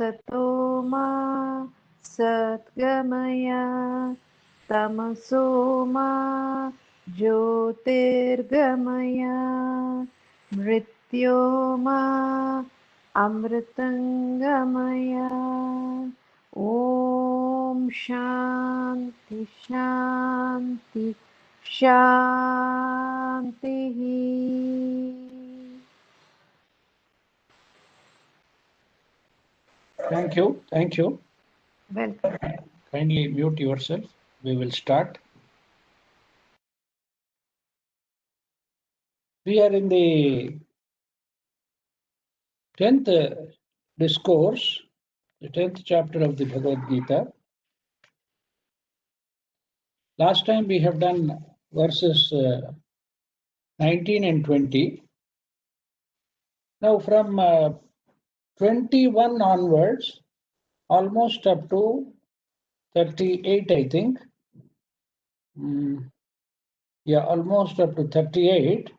असतो मा सद्गमया तमसो मा ज्योतिर्गमया मृत्योर्मा अमृतंगमया। ॐ शान्ति शान्ति शान्तिः। Thank you. Thank you. Welcome. Kindly mute yourself. We will start. We are in the 10th discourse, the 10th chapter of the Bhagavad Gita. Last time we have done verses 19 and 20. Now from 21 onwards, almost up to 38, I think. Yeah, almost up to 38.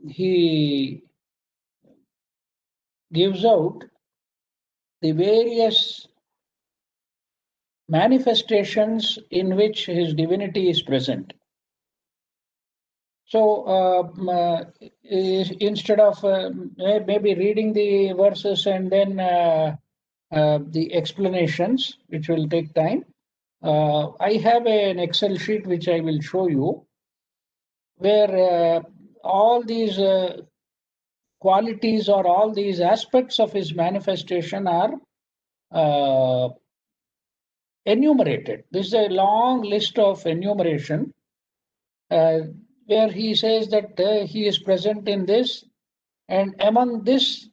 He gives out the various manifestations in which his divinity is present. So instead of maybe reading the verses and then the explanations, which will take time, I have an Excel sheet which I will show you, where all these qualities or all these aspects of his manifestation are enumerated. This is a long list of enumeration where he says that he is present in this, and among these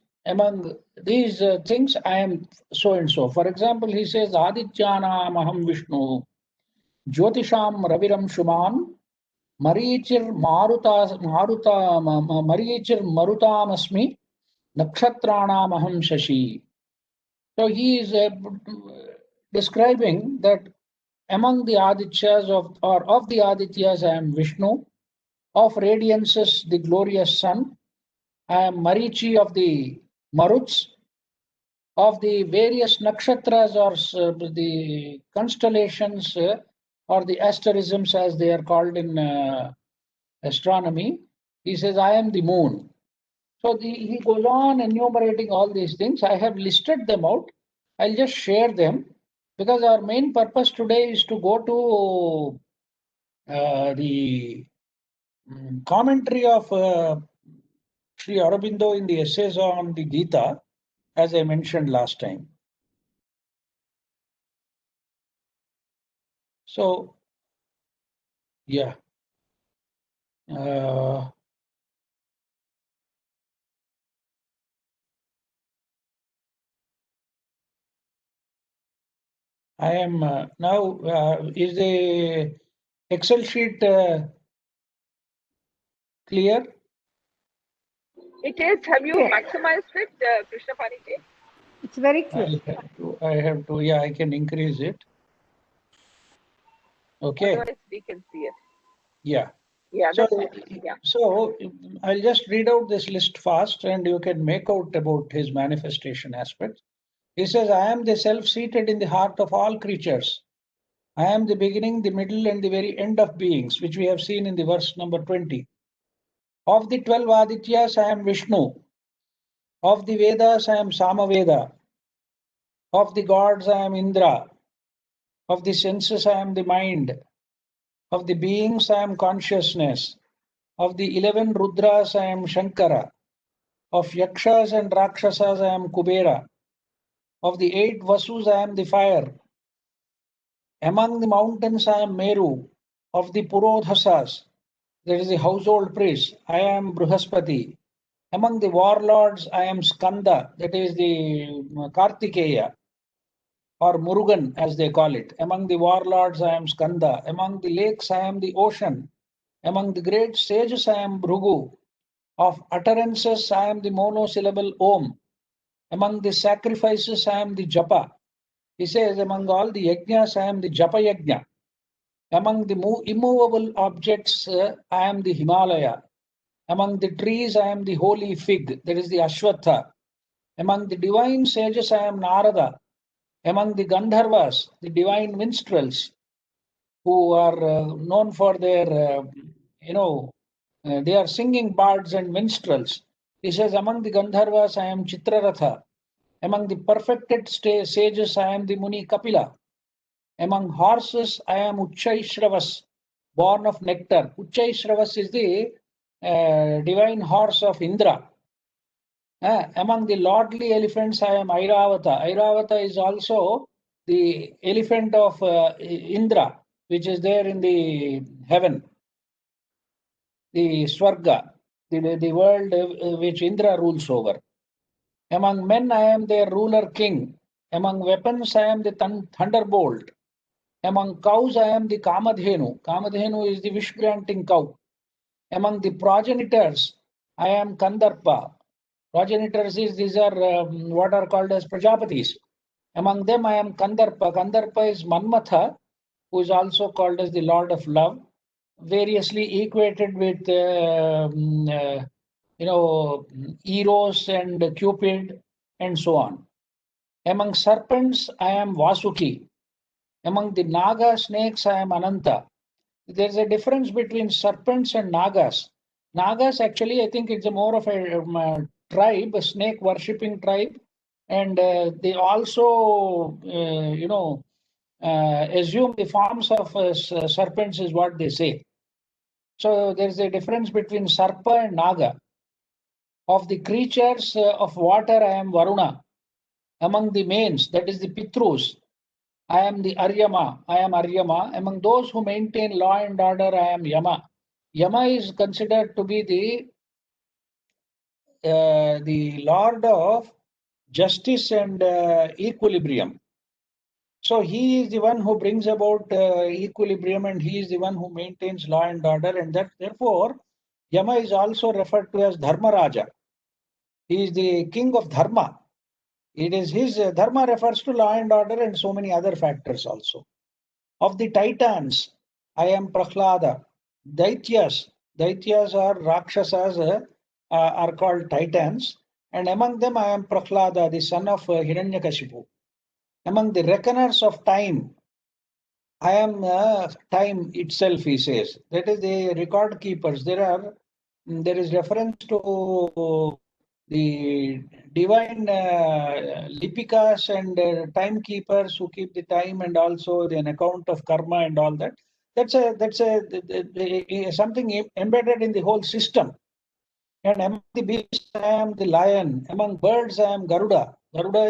things I am so and so. For example, he says Adityanam aham Vishnu, Jyotisham Raviram Shuman, Marichir Marutam Nakshatranam aham Shashi. So he is describing that among the Adityas of the Adityas I am Vishnu, of radiances the glorious sun, I am Marichi of the Maruts, of the various nakshatras or the constellations or the asterisms as they are called in astronomy. He says, I am the moon. So he goes on enumerating all these things. I have listed them out. I'll just share them because our main purpose today is to go to the commentary of Sri Aurobindo in the essays on the Gita, as I mentioned last time. So, yeah. I am now, is the Excel sheet clear? It is. Have you maximized it, Krishnaphani? It's very clear. I have to, yeah, I can increase it. Okay. Otherwise, we can see it. Yeah. Yeah, So, that's fine. Yeah. So I'll just read out this list fast and you can make out about his manifestation aspects. He says, I am the self seated in the heart of all creatures. I am the beginning, the middle, and the very end of beings, which we have seen in the verse number 20. Of the 12 Adityas, I am Vishnu. Of the Vedas, I am Samaveda. Of the gods, I am Indra. Of the senses, I am the mind. Of the beings, I am consciousness. Of the 11 Rudras, I am Shankara. Of Yakshas and Rakshasas, I am Kubera. Of the 8 Vasus, I am the fire. Among the mountains, I am Meru. Of the Purodhasas, that is the household priest, I am Bruhaspati. Among the warlords, I am Skanda, that is the Kartikeya, or Murugan as they call it. Among the warlords, I am Skanda. Among the lakes, I am the ocean. Among the great sages, I am Bhrugu. Of utterances, I am the monosyllable Om. Among the sacrifices, I am the Japa. He says, among all the yajnas, I am the Japa Yajna. Among the immovable objects, I am the Himalaya. Among the trees, I am the holy fig, that is the Ashwatha. Among the divine sages, I am Narada. Among the Gandharvas, the divine minstrels, who are known for their, they are singing bards and minstrels. He says, among the Gandharvas, I am Chitraratha. Among the perfected sages, I am the Muni Kapila. Among horses, I am Uchchaishravas, born of nectar. Uchchaishravas is the divine horse of Indra. Among the lordly elephants, I am Airavata. Airavata is also the elephant of Indra, which is there in the heaven, the Swarga, the world which Indra rules over. Among men, I am their ruler king. Among weapons, I am the thunderbolt. Among cows, I am the Kamadhenu. Kamadhenu is the wish-granting cow. Among the progenitors, I am Kandarpa. Progenitors these are what are called as Prajapatis. Among them, I am Kandarpa. Kandarpa is Manmatha, who is also called as the Lord of Love, variously equated with Eros and Cupid and so on. Among serpents, I am Vasuki. Among the Naga snakes, I am Ananta. There's a difference between serpents and Nagas. Nagas, actually, I think it's more of a tribe, a snake worshipping tribe. And they also, assume the forms of serpents is what they say. So there's a difference between Sarpa and Naga. Of the creatures of water, I am Varuna. Among the mains, that is the Pitrus, I am the Aryama. I am Aryama. Among those who maintain law and order, I am Yama. Yama is considered to be the Lord of justice and equilibrium. So he is the one who brings about equilibrium, and he is the one who maintains law and order, and that therefore Yama is also referred to as Dharmaraja. He is the king of Dharma. It is his Dharma refers to law and order and so many other factors also. Of the Titans, I am Prahlada. Daityas or Rakshasas are called Titans, and among them I am Prahlada, the son of Hiranyakashipu. Among the reckoners of time, I am time itself, he says. That is the record keepers. There is reference to the divine lipikas and timekeepers who keep the time, and also an account of karma and all that. That's something embedded in the whole system. And among the beasts, I am the lion. Among birds, I am Garuda. Garuda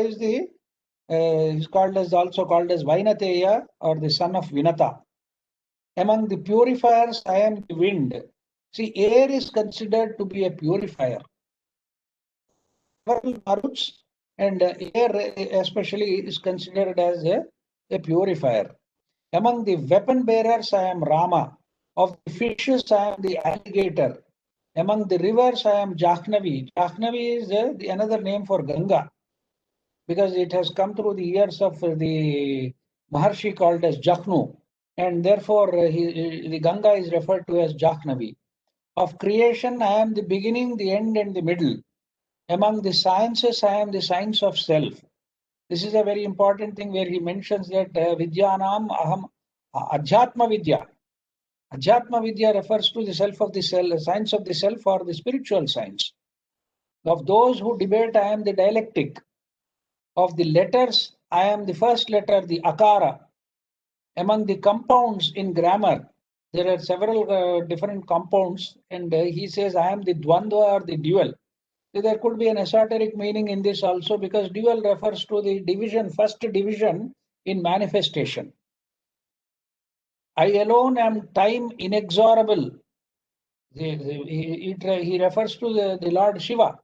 is also called as Vainateya, or the son of Vinata. Among the purifiers, I am the wind. See, air is considered to be a purifier. Maruts and air especially is considered as a purifier. Among the weapon bearers, I am Rama. Of the fishes, I am the alligator. Among the rivers, I am Jahnavi. Jahnavi is another name for Ganga, because it has come through the years of the Maharshi called as Jahnu, and therefore the Ganga is referred to as Jahnavi. Of creation, I am the beginning, the end, and the middle. Among the sciences, I am the science of self. This is a very important thing where he mentions that Vidyanam Aham Adhyatma Vidya. Adhyatma Vidya refers to the self of the self, science of the self, or the spiritual science. Of those who debate, I am the dialectic. Of the letters, I am the first letter, the Akara. Among the compounds in grammar, there are several different compounds, and he says, I am the Dvandva, or the dual. So there could be an esoteric meaning in this also, because dual refers to the division, first division in manifestation. I alone am time inexorable. He refers to the Lord Shiva.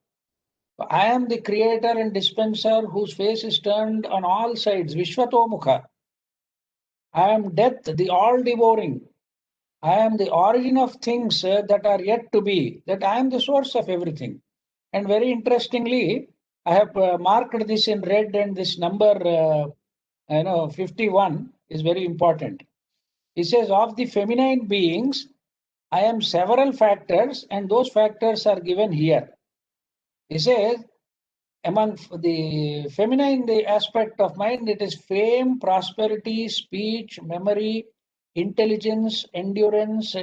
I am the creator and dispenser whose face is turned on all sides, Vishwatomukha. I am death, the all-devouring. I am the origin of things that are yet to be, that I am the source of everything. And very interestingly, I have marked this in red, and this number 51 is very important. He says, of the feminine beings, I am several factors, and those factors are given here. He says, among the feminine, the aspect of mind, it is fame, prosperity, speech, memory, intelligence, endurance,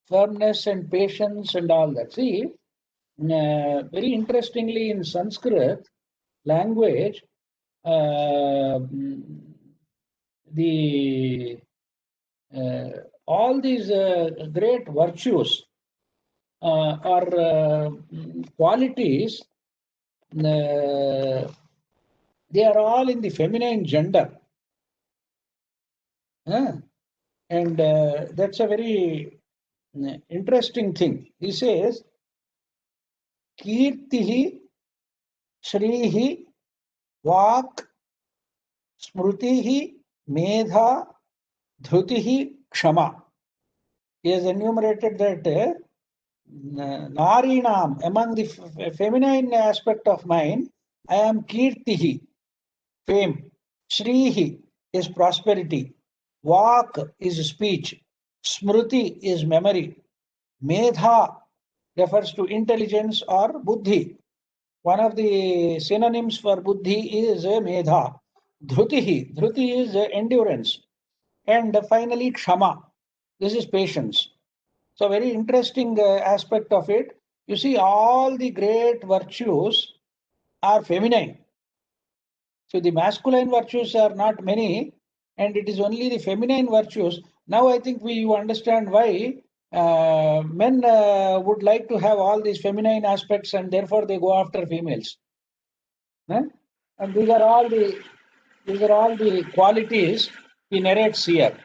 firmness and patience and all that. See, very interestingly in Sanskrit language, the all these great virtues or qualities, they are all in the feminine gender. And that's a very interesting thing. He says, Kirtihi, Shrihi, Vak, Smrutihi, Medha, Dhrutihi, Kshama. He has enumerated that Narinam, among the feminine aspect of mine, I am Kirtihi, fame. Shrihi is prosperity. Vak is speech. Smruti is memory. Medha refers to intelligence or buddhi. One of the synonyms for buddhi is medha. Dhruti is endurance. And finally, kshama. This is patience. So very interesting aspect of it. You see, all the great virtues are feminine. So the masculine virtues are not many, and it is only the feminine virtues. Now I think you understand why men would like to have all these feminine aspects, and therefore they go after females. And these are all the qualities he narrates here.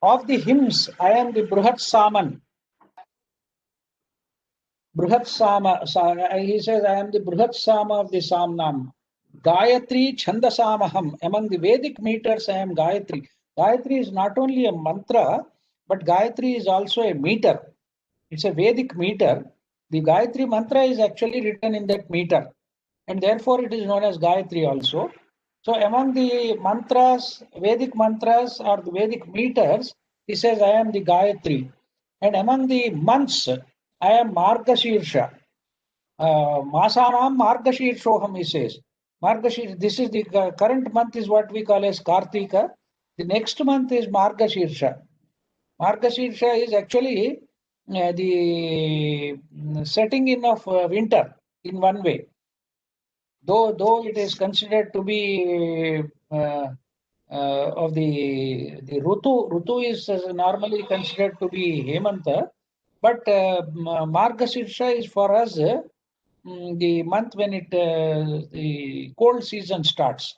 Of the hymns, I am the Bruhat Saman. Bruhat Sama, he says, I am the Bruhat Sama of the Samnam. Gayatri Chandasamaham. Among the Vedic meters, I am Gayatri. Gayatri is not only a mantra, but Gayatri is also a meter. It's a Vedic meter. The Gayatri mantra is actually written in that meter, and therefore it is known as Gayatri also. So among the mantras, Vedic mantras or the Vedic meters, he says, I am the Gayatri. And among the months, I am Margashirsha. Masanam Margashirshoham, he says. Margashirsha, this is the current month is what we call as Kartika. The next month is Margashirsha. Margashirsha is actually the setting in of winter in one way. Though it is considered to be of the Rutu is normally considered to be Hemanta, but Margashirsha is for us the month when the cold season starts.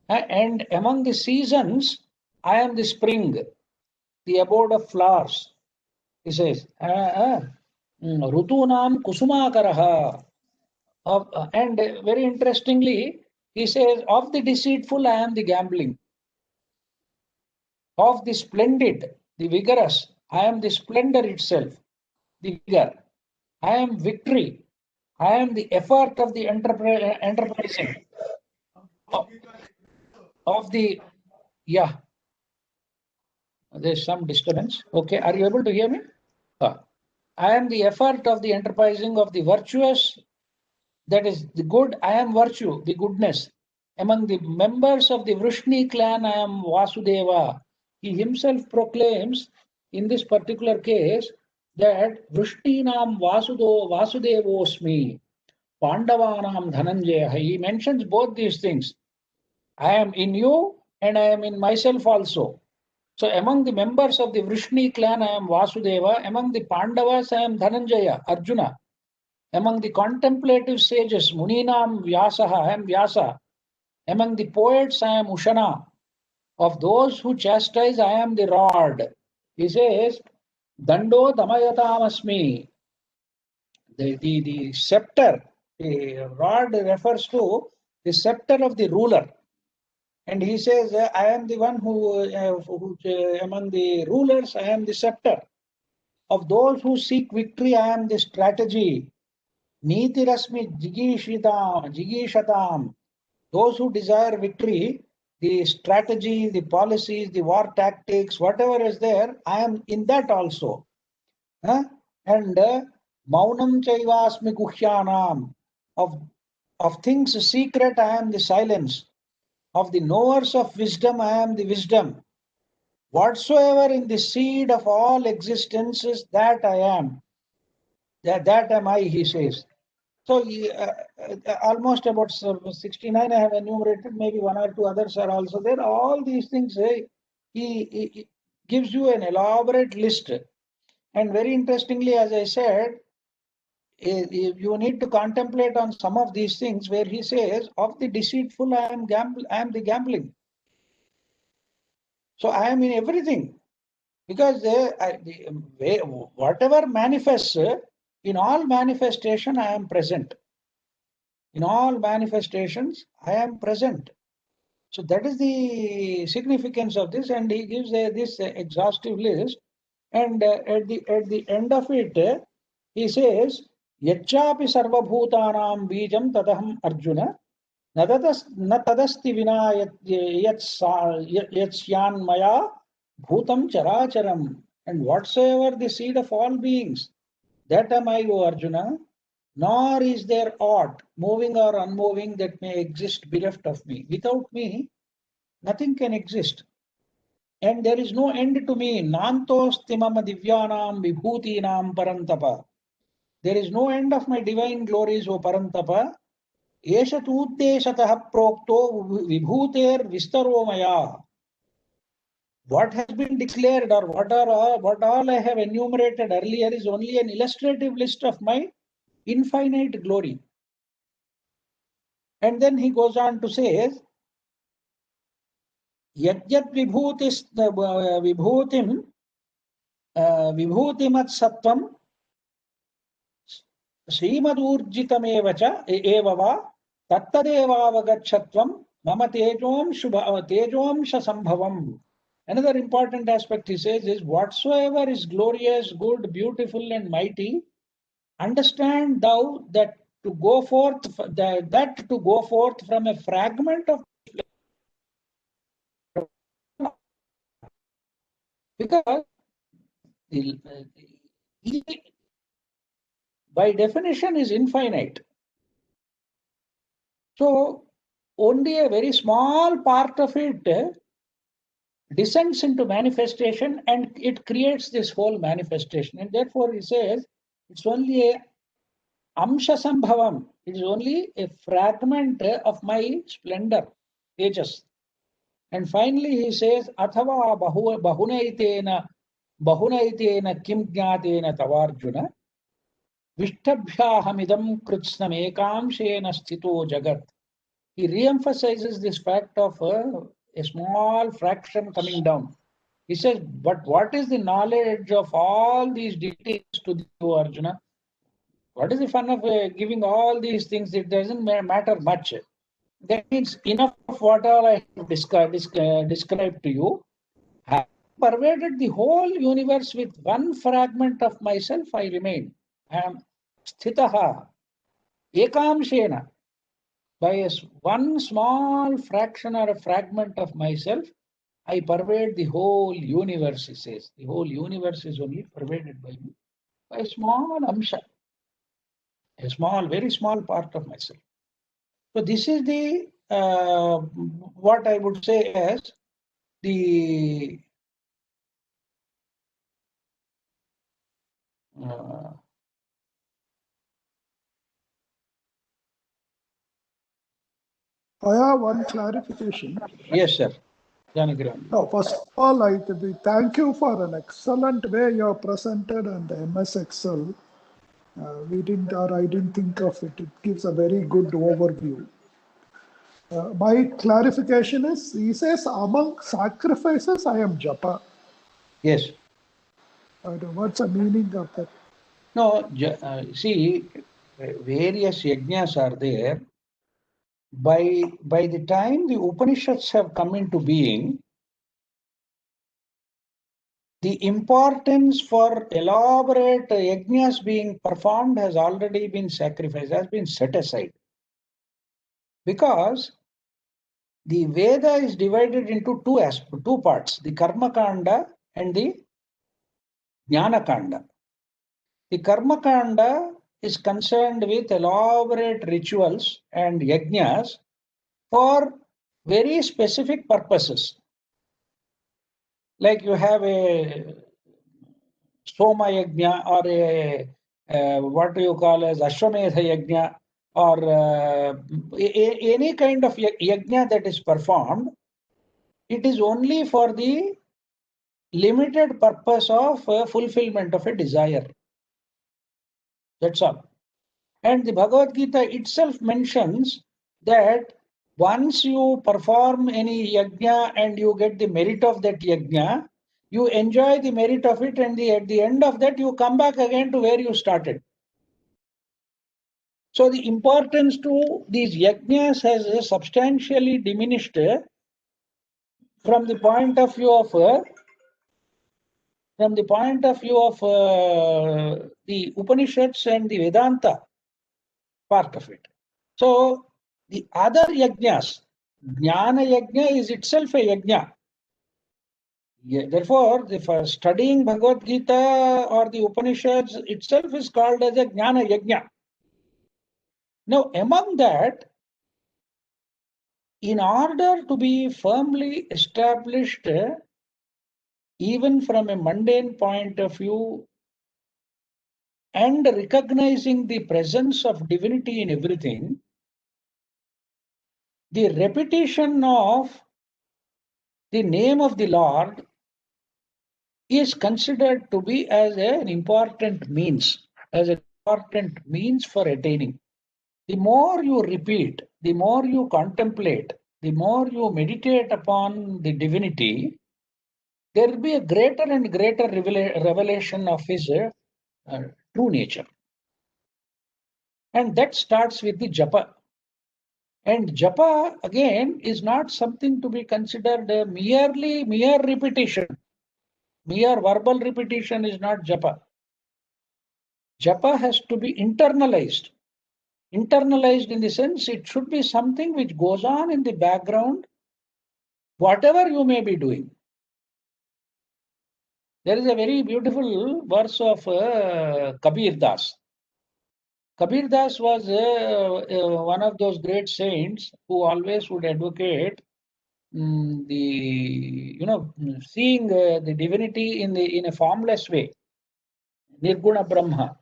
And among the seasons, I am the spring, the abode of flowers. He says, Rutunam Kusumakaraha. And very interestingly, he says, of the deceitful, I am the gambling. Of the splendid, the vigorous, I am the splendor itself, the vigor. I am victory. I am the effort of the enterprising. Of the, yeah, there's some disturbance. Okay, are you able to hear me? I am the effort of the enterprising of the virtuous, that is the good. I am virtue, the goodness. Among the members of the Vrishni clan, I am Vasudeva. He himself proclaims in this particular case that Vrishninam Vasudevosmi, Pandavanam Dhananjaya. He mentions both these things. I am in you and I am in myself also. So among the members of the Vrishni clan, I am Vasudeva. Among the Pandavas, I am Dhananjaya, Arjuna. Among the contemplative sages, Muninam Vyasaha, I am Vyasa. Among the poets, I am Ushana. Of those who chastise, I am the rod. He says, Dando Damayatam The scepter, the rod refers to the scepter of the ruler. And he says, I am the one who among the rulers, I am the scepter. Of those who seek victory, I am the strategy. Niti Rasmi Jigishatam. Those who desire victory, the strategy, the policies, the war tactics, whatever is there, I am in that also. And Maunam Chaivasmi Guhyanam. Of of things secret, I am the silence. Of the knowers of wisdom, I am the wisdom. Whatsoever in the seed of all existences, that I am. That am I, he says. So almost about 69 I have enumerated, maybe one or two others are also there. All these things, he gives you an elaborate list. And very interestingly, as I said, you need to contemplate on some of these things where he says, of the deceitful, I am the gambling. So I am in everything. Because whatever manifests, in all manifestation, I am present. In all manifestations, I am present. So that is the significance of this, and he gives this exhaustive list. And at the end of it, he says, "Yachapi sarvabhutanam bijam tadaham Arjuna, na tadasti vina yatsyan maya bhutam characharam." And whatsoever the seed of all beings, that am I, O Arjuna, nor is there aught, moving or unmoving, that may exist bereft of me. Without me, nothing can exist. And there is no end to me. Nantosti mama divyanam vibhutinam parantapa. There is no end of my divine glories, O Parantapa. Esha tuddeshatah prokto vibhuter vistaro maya. What has been declared, or what all I have enumerated earlier, is only an illustrative list of my infinite glory. And then he goes on to say, Yadyat vibhutimat sattvam Srimadurjitamev cha evava tattadevavagachatvam mama tejomsha sambhavam. Another important aspect he says is, whatsoever is glorious, good, beautiful, and mighty, understand thou that to go forth from a fragment of, because he by definition is infinite. So only a very small part of it descends into manifestation, and it creates this whole manifestation. And therefore he says it's only a amsha sambhavam. It is only a fragment of my splendor, tejas. And finally he says, athava bahunaitena kim jnatena tavarjuna vishtabhyahamidam kritsnam ekamshena sthito jagat. He re-emphasizes this fact of a small fraction coming down. He says, but what is the knowledge of all these details to you, Arjuna? What is the fun of giving all these things? It doesn't matter much. That means enough of what all I have described to you. Having pervaded the whole universe with one fragment of myself, I remain. I am sthitaha ekamshena. By one small fraction or a fragment of myself, I pervade the whole universe, he says. The whole universe is only pervaded by me, by a small amsha, a small, very small part of myself. So this is the, what I would say as the I have one clarification. Yes, sir. No, first of all, I thank you for an excellent way you have presented and the MS Excel. I didn't think of it. It gives a very good overview. My clarification is, he says, among sacrifices, I am japa. Yes. What's the meaning of that? No, see, various yajnas are there. By the time the Upanishads have come into being, the importance for elaborate yajnas being performed has already been sacrificed, has been set aside. Because the Veda is divided into two parts, the Karma Kanda and the Jnana Kanda. The Karma Kanda is concerned with elaborate rituals and yajnas for very specific purposes. Like you have a Soma yajna or a what do you call as Ashwamedha yajna or any kind of yajna that is performed, it is only for the limited purpose of fulfillment of a desire. That's all. And the Bhagavad Gita itself mentions that once you perform any yajna and you get the merit of that yajna, you enjoy the merit of it, and at the end of that, you come back again to where you started. So the importance to these yajnas has substantially diminished from the point of view of the Upanishads and the Vedanta part of it. So the other yajnas, Jnana yajna is itself a yajna. Therefore, for studying Bhagavad Gita or the Upanishads itself is called as a Jnana yajna. Now, among that, in order to be firmly established, even from a mundane point of view, and recognizing the presence of divinity in everything, the repetition of the name of the Lord is considered to be as an important means for attaining. The more you repeat, the more you contemplate, the more you meditate upon the divinity, there will be a greater and greater revelation of his true nature. And that starts with the japa. And japa, again, is not something to be considered mere repetition. Mere verbal repetition is not japa. Japa has to be internalized. Internalized in the sense it should be something which goes on in the background, whatever you may be doing. There is a very beautiful verse of Kabir Das. Kabir Das was one of those great saints who always would advocate seeing the divinity in a formless way, Nirguna Brahma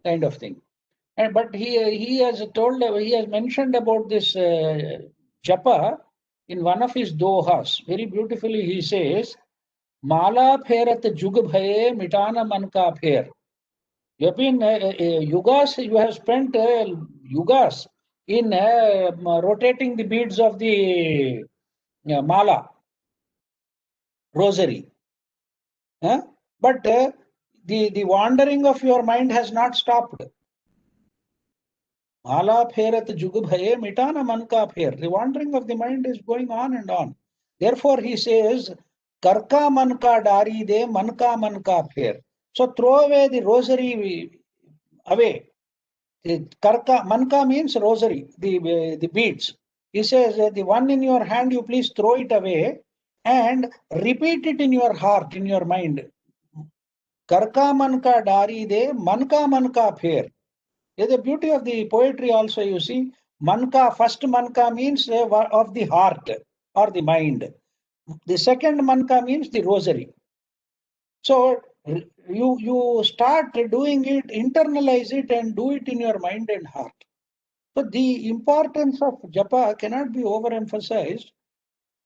kind of thing. But he has mentioned about this japa in one of his dohas. Very beautifully he says, Mala pherat jug bhaye mitana man ka pher. You have been yugas, you have spent yugas in rotating the beads of the mala, rosary. But the wandering of your mind has not stopped. Mala pherat jug bhaye mitana man ka pher. The wandering of the mind is going on and on. Therefore, he says, Karka man ka dari de man ka pher. So throw away the rosary away. The karka, manka means rosary, the beads. He says, the one in your hand, you please throw it away and repeat it in your heart, in your mind. Karka manka dari de manka pher. The beauty of the poetry also, you see, manka, first manka means of the heart or the mind. The second manka means the rosary. So you start doing it, internalize it, and do it in your mind and heart. So the importance of japa cannot be overemphasized,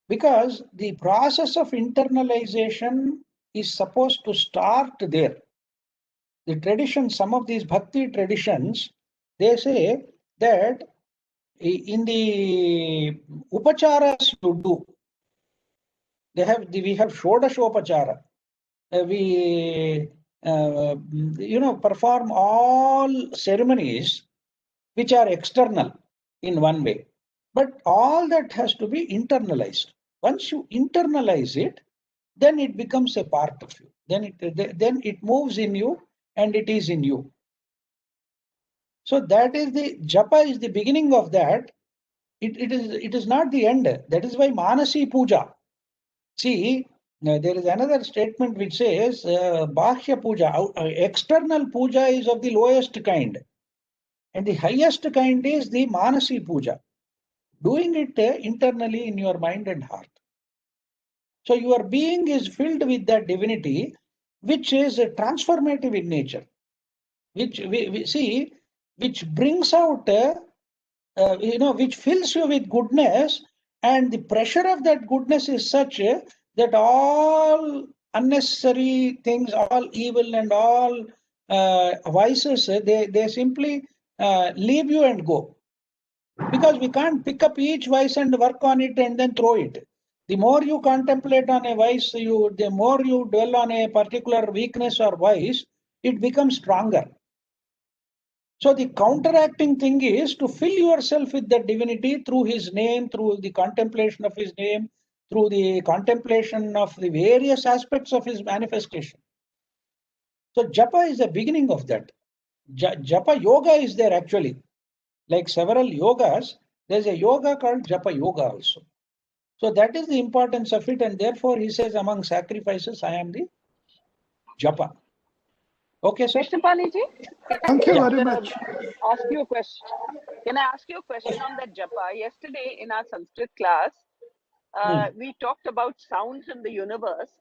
because the process of internalization is supposed to start there. The tradition, some of these bhakti traditions, they say that in the upacharas you do, we have shodashopachara. We perform all ceremonies which are external in one way, but all that has to be internalized. Once you internalize it, then it becomes a part of you. Then it moves in you and it is in you. So that is the japa is the beginning of that. It is not the end. That is why Manasi Puja. See, there is another statement which says Bahya Puja, external puja is of the lowest kind. And the highest kind is the Manasi Puja, doing it internally in your mind and heart. So your being is filled with that divinity, which is transformative in nature, which we see, which brings out, which fills you with goodness, and the pressure of that goodness is such that all unnecessary things, all evil and all vices, they simply leave you and go. Because we can't pick up each vice and work on it and then throw it. The more you contemplate on a vice, the more you dwell on a particular weakness or vice, it becomes stronger. So the counteracting thing is to fill yourself with the divinity through his name, through the contemplation of his name, through the contemplation of the various aspects of his manifestation. So japa is the beginning of that. Japa yoga is there actually. Like several yogas, there's a yoga called japa yoga also. So that is the importance of it, and therefore he says among sacrifices, I am the japa. Okay, sir? Krishnaphani ji, Thank you very much. ask you a question. Can I ask you a question on that japa? Yesterday in our Sanskrit class, we talked about sounds in the universe,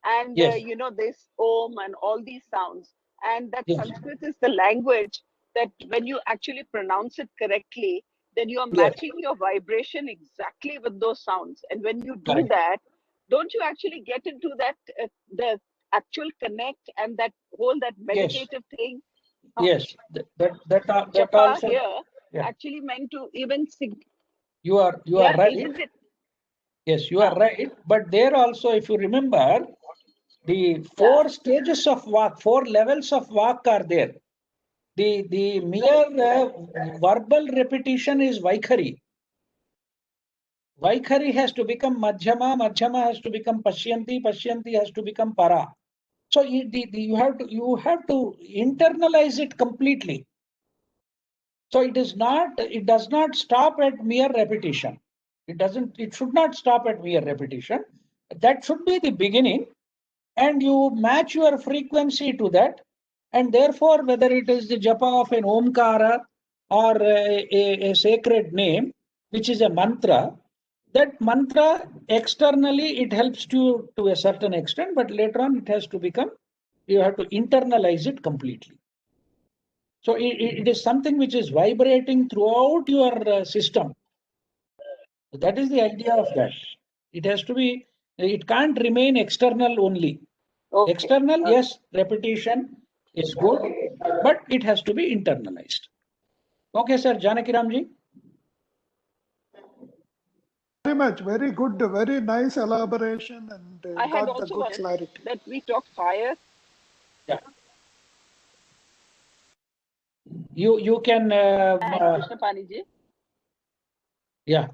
and Yes. this om and all these sounds, and that Yes. Sanskrit is the language that when you actually pronounce it correctly, then you are Yes. matching your vibration exactly with those sounds. And when you do Correct. that, don't you actually get into that the actual connect and that whole that meditative thing? Yes, that Japa also. here Yeah. actually meant to even You are yeah, right. isn't it? Yes, you are right. But there also, if you remember, the four stages of vak, 4 levels of vak are there. The mere verbal repetition is Vaikhari. Vaikhari has to become Madhyama, Madhyama has to become Pashyanti, Pashyanti has to become Para. So you have to internalize it completely. So it does not stop at mere repetition. It should not stop at mere repetition. That should be the beginning, and you match your frequency to that. And therefore, whether it is the japa of an omkara or a sacred name, which is a mantra, that mantra externally it helps you to a certain extent, but later on you have to internalize it completely. So it is something which is vibrating throughout your system. That is the idea of that. It can't remain external only. Okay. External, yes, repetition is good, but it has to be internalized. Okay, sir, Janaki Ramji. Very much, very good, very nice elaboration, and I had got the also good one clarity. that we talked fire. Yeah. You can. Krishnaphani ji. Yeah.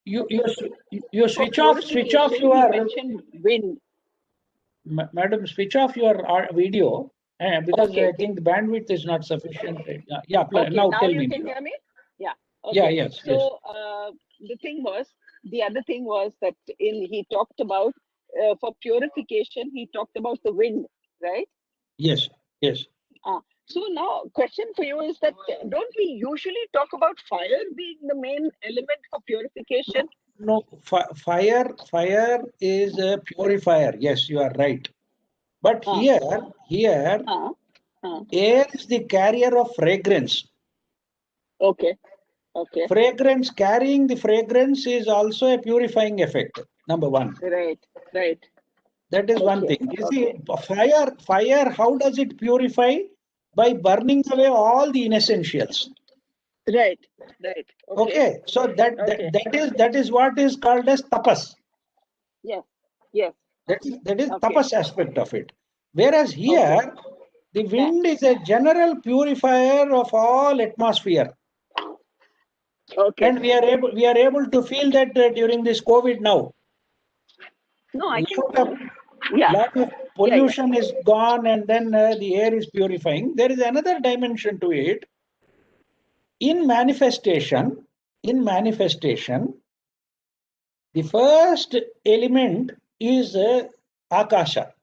You switch off Purification, your. he mentioned wind. Madam, switch off your video because Okay, I think the bandwidth is not sufficient. Yeah, Okay, now now tell you me. can hear me? Yeah. Okay. Yeah, yes. So the other thing was that he talked about for purification, he talked about the wind, right? Yes. So now question for you is that don't we usually talk about fire being the main element for purification? No, fire is a purifier. Yes, you are right. But here, air is the carrier of fragrance. Okay. Fragrance, carrying the fragrance is also a purifying effect. Number one. Right. That is one thing. You see, fire, how does it purify? By burning away all the inessentials. Right. Okay. So that is what is called as tapas. Yes. That is tapas aspect of it. Whereas here, the wind is a general purifier of all atmosphere. Okay. And we are able to feel that during this COVID now. No, I can. Lot of pollution is gone, and then the air is purifying. There is another dimension to it. In manifestation, the first element is akasha.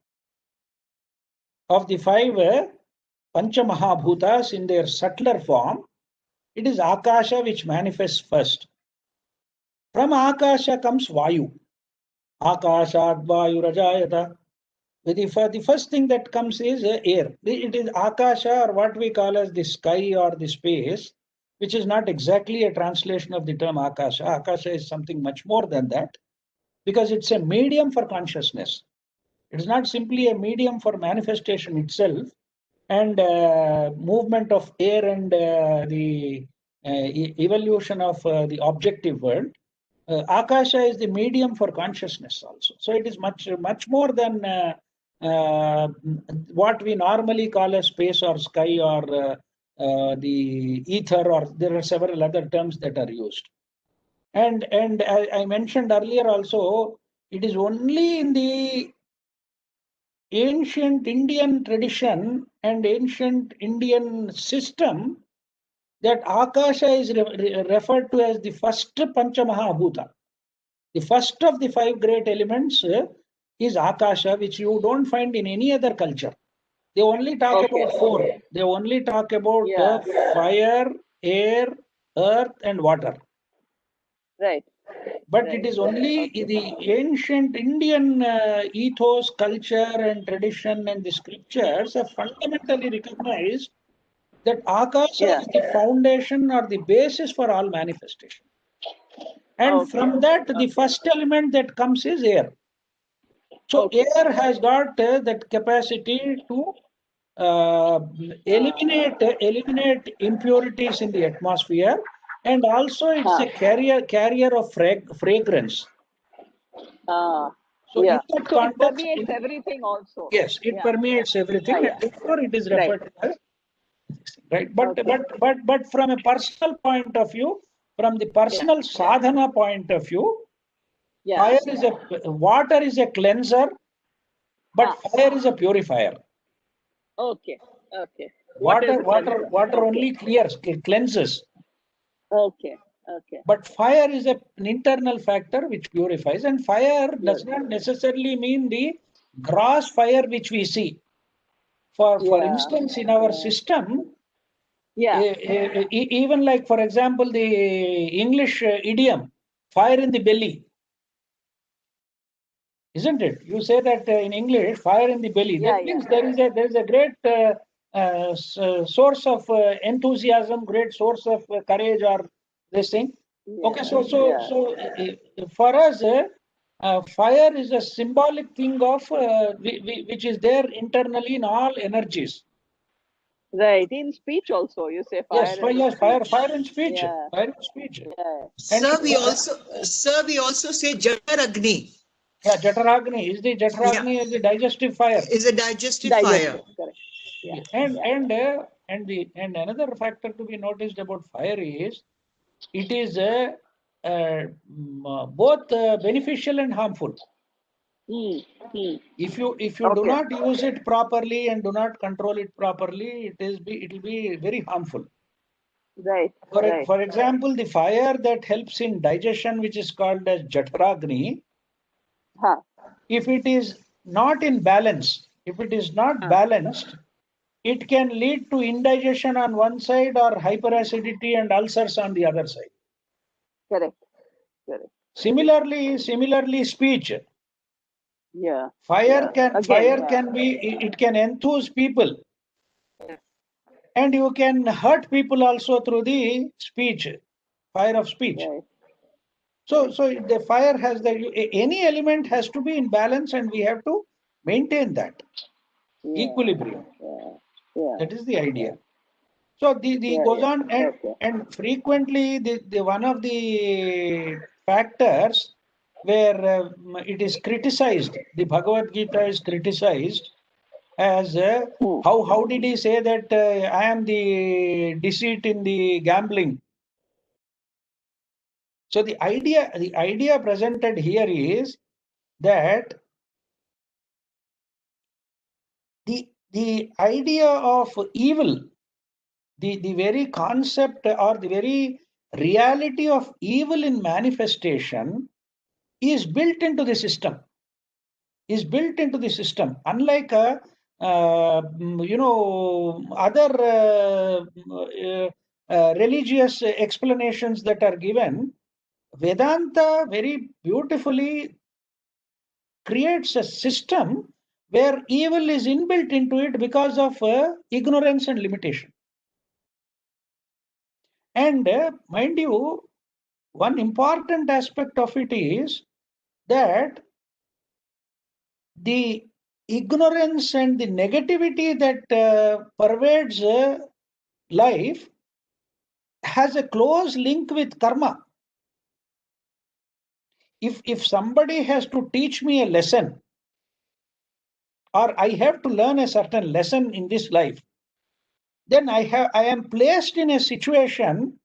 of the five Panchamahabhutas in their subtler form, it is Akasha which manifests first. From Akasha comes Vayu. Akashat Vayu Rajayata. The first thing that comes is air. It is Akasha, or what we call as the sky or the space, which is not exactly a translation of the term Akasha. Akasha is something much more than that, because it's a medium for consciousness. It is not simply a medium for manifestation itself and movement of air and the evolution of the objective world. Akasha is the medium for consciousness also. So it is much more than what we normally call as space or sky or the ether, or there are several other terms that are used. And I mentioned earlier also, it is only in the ancient Indian tradition and ancient Indian system that Akasha is referred to as the first Panchamahabhuta. The first of the five great elements is Akasha, which you don't find in any other culture. They only talk about four. They only talk about fire, air, earth, and water. Right. But it is only the ancient Indian ethos, culture, and tradition, and the scriptures have fundamentally recognized that Akasha is the foundation or the basis for all manifestation. And from that, the first element that comes is air. So air has got that capacity to eliminate impurities in the atmosphere, and also it's a carrier of fragrance. So in that context, it permeates everything also. Yes, it permeates everything, and therefore it is referred to as right. But from a personal point of view, from the personal sadhana point of view, water is a cleanser, but fire is a purifier. Okay. Water only cleanses. Okay. But fire is an internal factor which purifies, and fire does not necessarily mean the gross fire which we see. For instance, in our system, even like, for example, the English idiom, fire in the belly. Isn't it? You say that in English, fire in the belly. That means there is a great source of enthusiasm, great source of courage, or this thing. Okay, so for us, fire is a symbolic thing of which is there internally in all energies. Right. In speech also, you say fire. Yes, fire in speech. Fire in speech. Sir, we also say Jataragni. Yeah, Jataragni is the digestive fire. Is a digestive fire. Correct. Yeah. And another factor to be noticed about fire is it is both beneficial and harmful. If you do not use it properly and do not control it properly, it will be very harmful. Right. For example, the fire that helps in digestion, which is called as Jataragni, if it is not in balance, if it is not balanced, it can lead to indigestion on one side or hyperacidity and ulcers on the other side. Correct. Similarly, speech. Fire can enthuse people, and you can hurt people also through the speech, fire of speech. Right. So the fire has any element has to be in balance, and we have to maintain that equilibrium. That is the idea. So the goes on, and frequently the one of the factors where it is criticized, the Bhagavad Gita is criticized as how did he say that I am the deceit in the gambling. So the idea presented here is that the idea of evil, the very concept or the very reality of evil in manifestation is built into the system. Unlike other religious explanations that are given, Vedanta very beautifully creates a system where evil is inbuilt into it because of ignorance and limitation. And mind you, one important aspect of it is that the ignorance and the negativity that pervades life has a close link with karma. If somebody has to teach me a lesson, or I have to learn a certain lesson in this life, then I am placed in a situation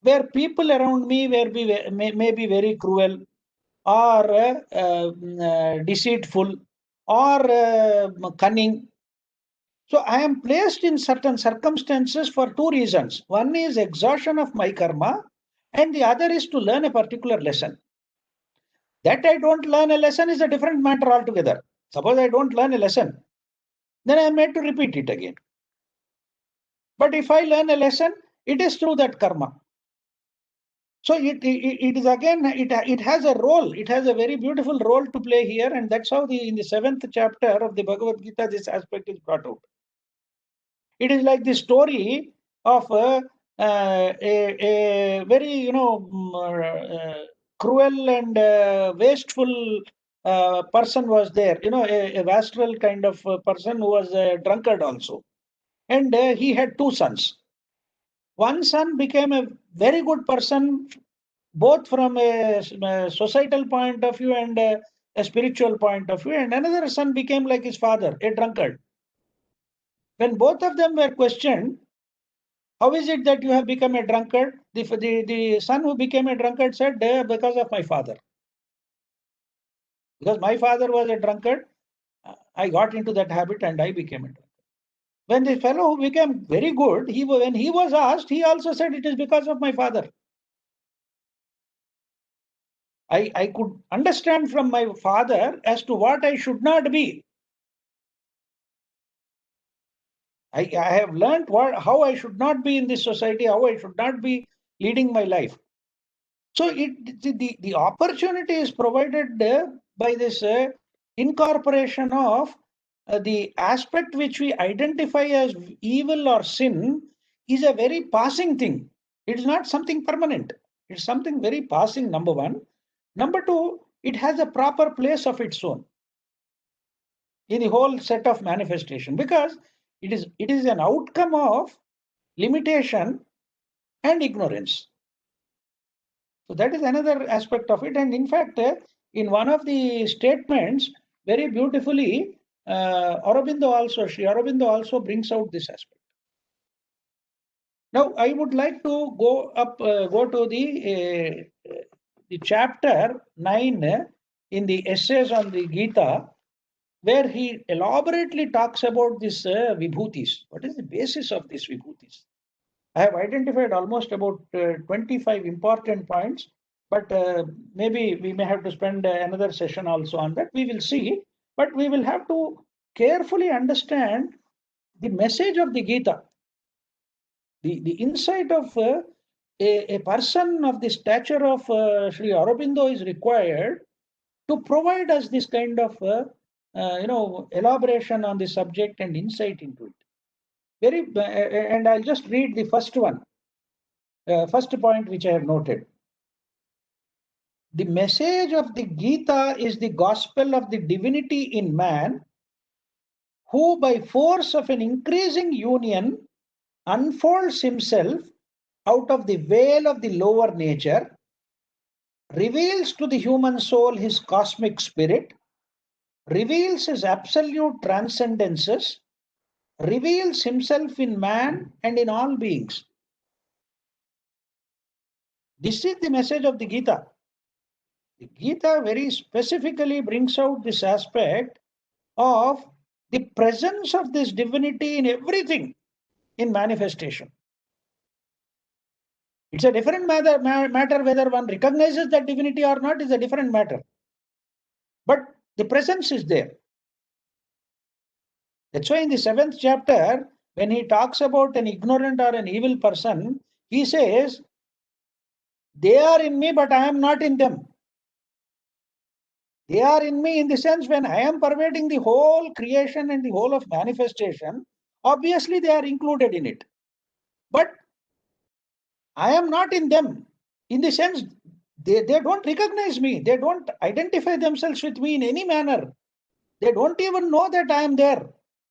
where people around me may be very cruel or deceitful or cunning. So I am placed in certain circumstances for two reasons. One is exhaustion of my karma, and the other is to learn a particular lesson. That I don't learn a lesson is a different matter altogether. Suppose I don't learn a lesson, then I am made to repeat it again. But if I learn a lesson, it is through that karma. So it is again, it has a role. It has a very beautiful role to play here, and that's how in the 7th chapter of the Bhagavad Gita, this aspect is brought out. It is like the story of a very cruel and wasteful person was there. A wastrel kind of person who was a drunkard also, and he had two sons. One son became a very good person, both from a societal point of view and a spiritual point of view, and another son became like his father, a drunkard. When both of them were questioned, how is it that you have become a drunkard? The son who became a drunkard said, because of my father. Because my father was a drunkard, I got into that habit and I became a drunkard. When the fellow who became very good, when he was asked, he also said, it is because of my father. I could understand from my father as to what I should not be. I have learned how I should not be in this society, how I should not be leading my life. So the opportunity is provided by this incorporation of the aspect which we identify as evil or sin is a very passing thing. It is not something permanent. It's something very passing, number one. Number two, it has a proper place of its own in the whole set of manifestation, because it is an outcome of limitation and ignorance. So that is another aspect of it. And in fact, in one of the statements, very beautifully, Sri Aurobindo also brings out this aspect. Now, I would like to go to the chapter 9 in the essays on the Gita, where he elaborately talks about this vibhutis. What is the basis of these vibhutis? I have identified almost about 25 important points, but maybe we may have to spend another session also on that. We will see, but we will have to carefully understand the message of the Gita. The insight of a person of the stature of Sri Aurobindo is required to provide us this kind of elaboration on the subject and insight into it. And I'll just read the first one. First point which I have noted. The message of the Gita is the gospel of the divinity in man, who by force of an increasing union unfolds himself out of the veil of the lower nature, reveals to the human soul his cosmic spirit, reveals his absolute transcendences, reveals himself in man and in all beings. This is the message of the Gita. The Gita very specifically brings out this aspect of the presence of this divinity in everything in manifestation. It's a different matter whether one recognizes that divinity or not is a different matter. But the presence is there. That's why in the 7th chapter, when he talks about an ignorant or an evil person, he says, they are in me, but I am not in them. They are in me in the sense when I am pervading the whole creation and the whole of manifestation, obviously they are included in it. But I am not in them in the sense they don't recognize me. They don't identify themselves with me in any manner. They don't even know that I am there.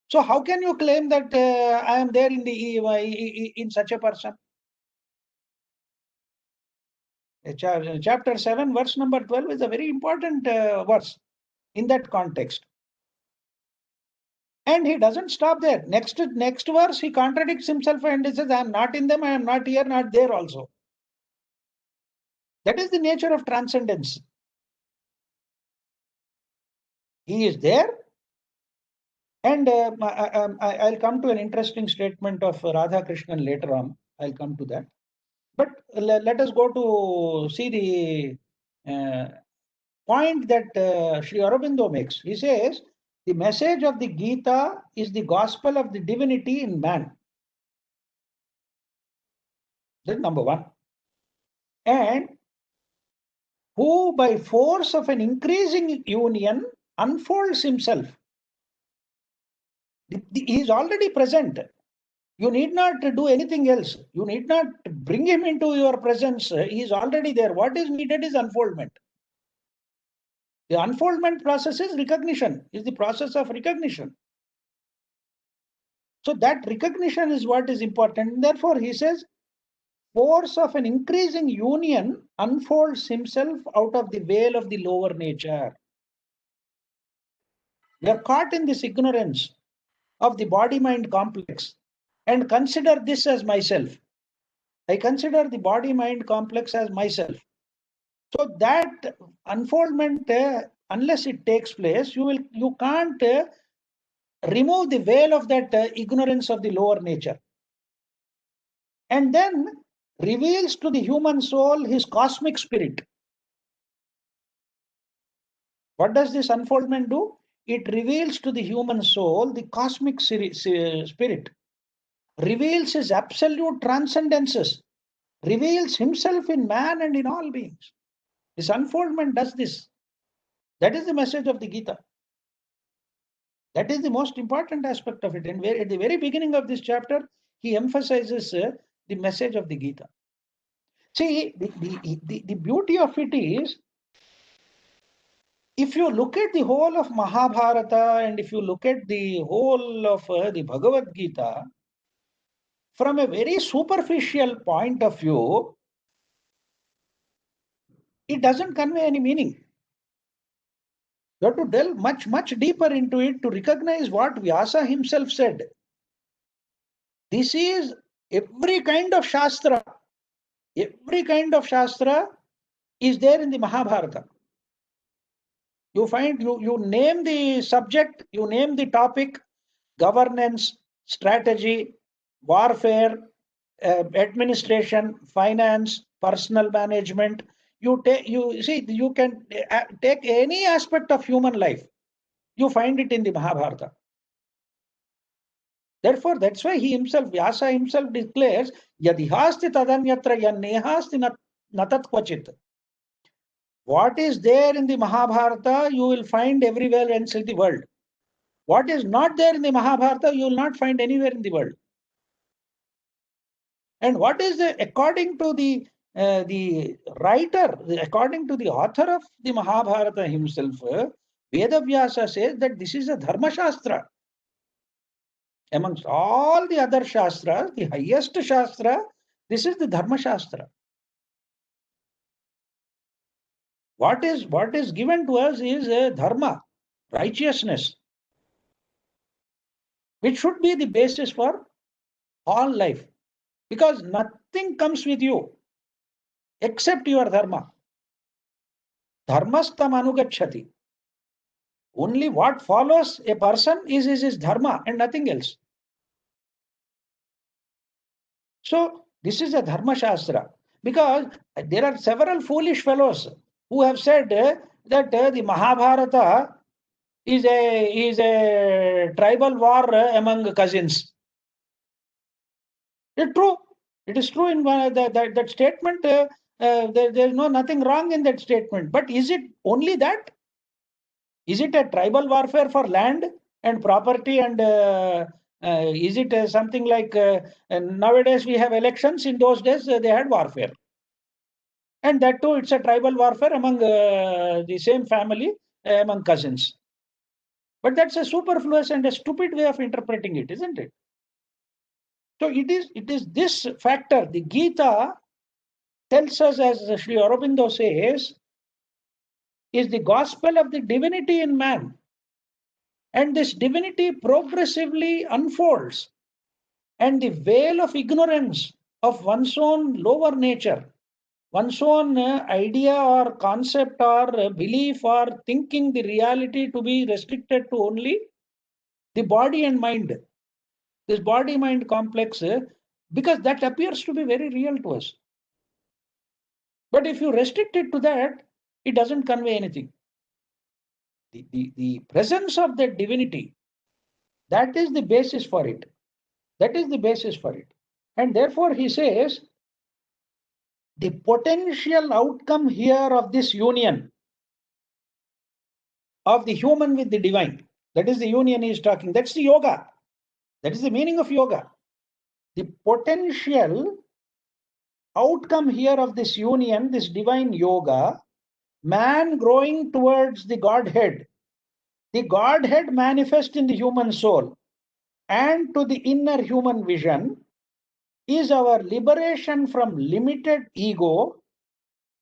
So how can you claim that I am there in such a person? Chapter 7, verse number 12 is a very important verse in that context. And he doesn't stop there. Next verse, he contradicts himself and he says, I am not in them, I am not here, not there also. That is the nature of transcendence. He is there. And I'll come to an interesting statement of Radha Krishnan later on. I'll come to that. But let us go to see the point that Sri Aurobindo makes. He says, the message of the Gita is the gospel of the divinity in man. That's number one. And who by force of an increasing union unfolds himself. He is already present. You need not do anything else. You need not bring him into your presence. He is already there. What is needed is unfoldment. The unfoldment process is recognition, is the process of recognition. So that recognition is what is important. Therefore, he says, force of an increasing union unfolds himself out of the veil of the lower nature. We are caught in this ignorance of the body-mind complex and consider this as myself. I consider the body-mind complex as myself. So that unfoldment, unless it takes place, you can't remove the veil of that ignorance of the lower nature. And then reveals to the human soul his cosmic spirit. What does this unfoldment do? It reveals to the human soul the cosmic spirit, reveals his absolute transcendences, reveals himself in man and in all beings. This unfoldment does this. That is the message of the Gita. That is the most important aspect of it. And at the very beginning of this chapter, he emphasizes the message of the Gita. See, the beauty of it is, if you look at the whole of Mahabharata and if you look at the whole of the Bhagavad Gita, from a very superficial point of view, it doesn't convey any meaning. You have to delve much, much deeper into it to recognize what Vyasa himself said. This is every kind of Shastra. Every kind of Shastra is there in the Mahabharata. You find, you name the subject, you name the topic, governance, strategy, warfare, administration, finance, personal management. You can take any aspect of human life. You find it in the Mahabharata. Therefore, that's why he himself, Vyasa himself declares, Yadihasti tadanyatra yannehasti natat kvachit. What is there in the Mahabharata, you will find everywhere else in the world. What is not there in the Mahabharata, you will not find anywhere in the world. And what is according to the writer, according to the author of the Mahabharata himself, Vedavyasa says that this is a Dharma Shastra. Amongst all the other Shastras, the highest Shastra, this is the Dharma Shastra. What is given to us is dharma, righteousness, which should be the basis for all life. Because nothing comes with you except your dharma. Dharmastam anugachati. Only what follows a person is his dharma and nothing else. So this is a Dharma Shastra. Because there are several foolish fellows who have said that the Mahabharata is a tribal war among cousins. It's true. It is true in that statement. There is nothing wrong in that statement. But is it only that? Is it a tribal warfare for land and property? And is it something like nowadays we have elections? In those days they had warfare. And that too, it's a tribal warfare among the same family, among cousins. But that's a superfluous and a stupid way of interpreting it, isn't it? So it is this factor. The Gita tells us, as Sri Aurobindo says, is the gospel of the divinity in man. And this divinity progressively unfolds. And the veil of ignorance of one's own lower nature, one's own idea or concept or belief or thinking the reality to be restricted to only the body and mind. This body-mind complex, because that appears to be very real to us. But if you restrict it to that, it doesn't convey anything. The presence of that divinity, that is the basis for it. That is the basis for it. And therefore he says, the potential outcome here of this union of the human with the divine, that is the union he is talking. That's the yoga. That is the meaning of yoga. The potential outcome here of this union, this divine yoga, man growing towards the Godhead manifest in the human soul and to the inner human vision, is our liberation from limited ego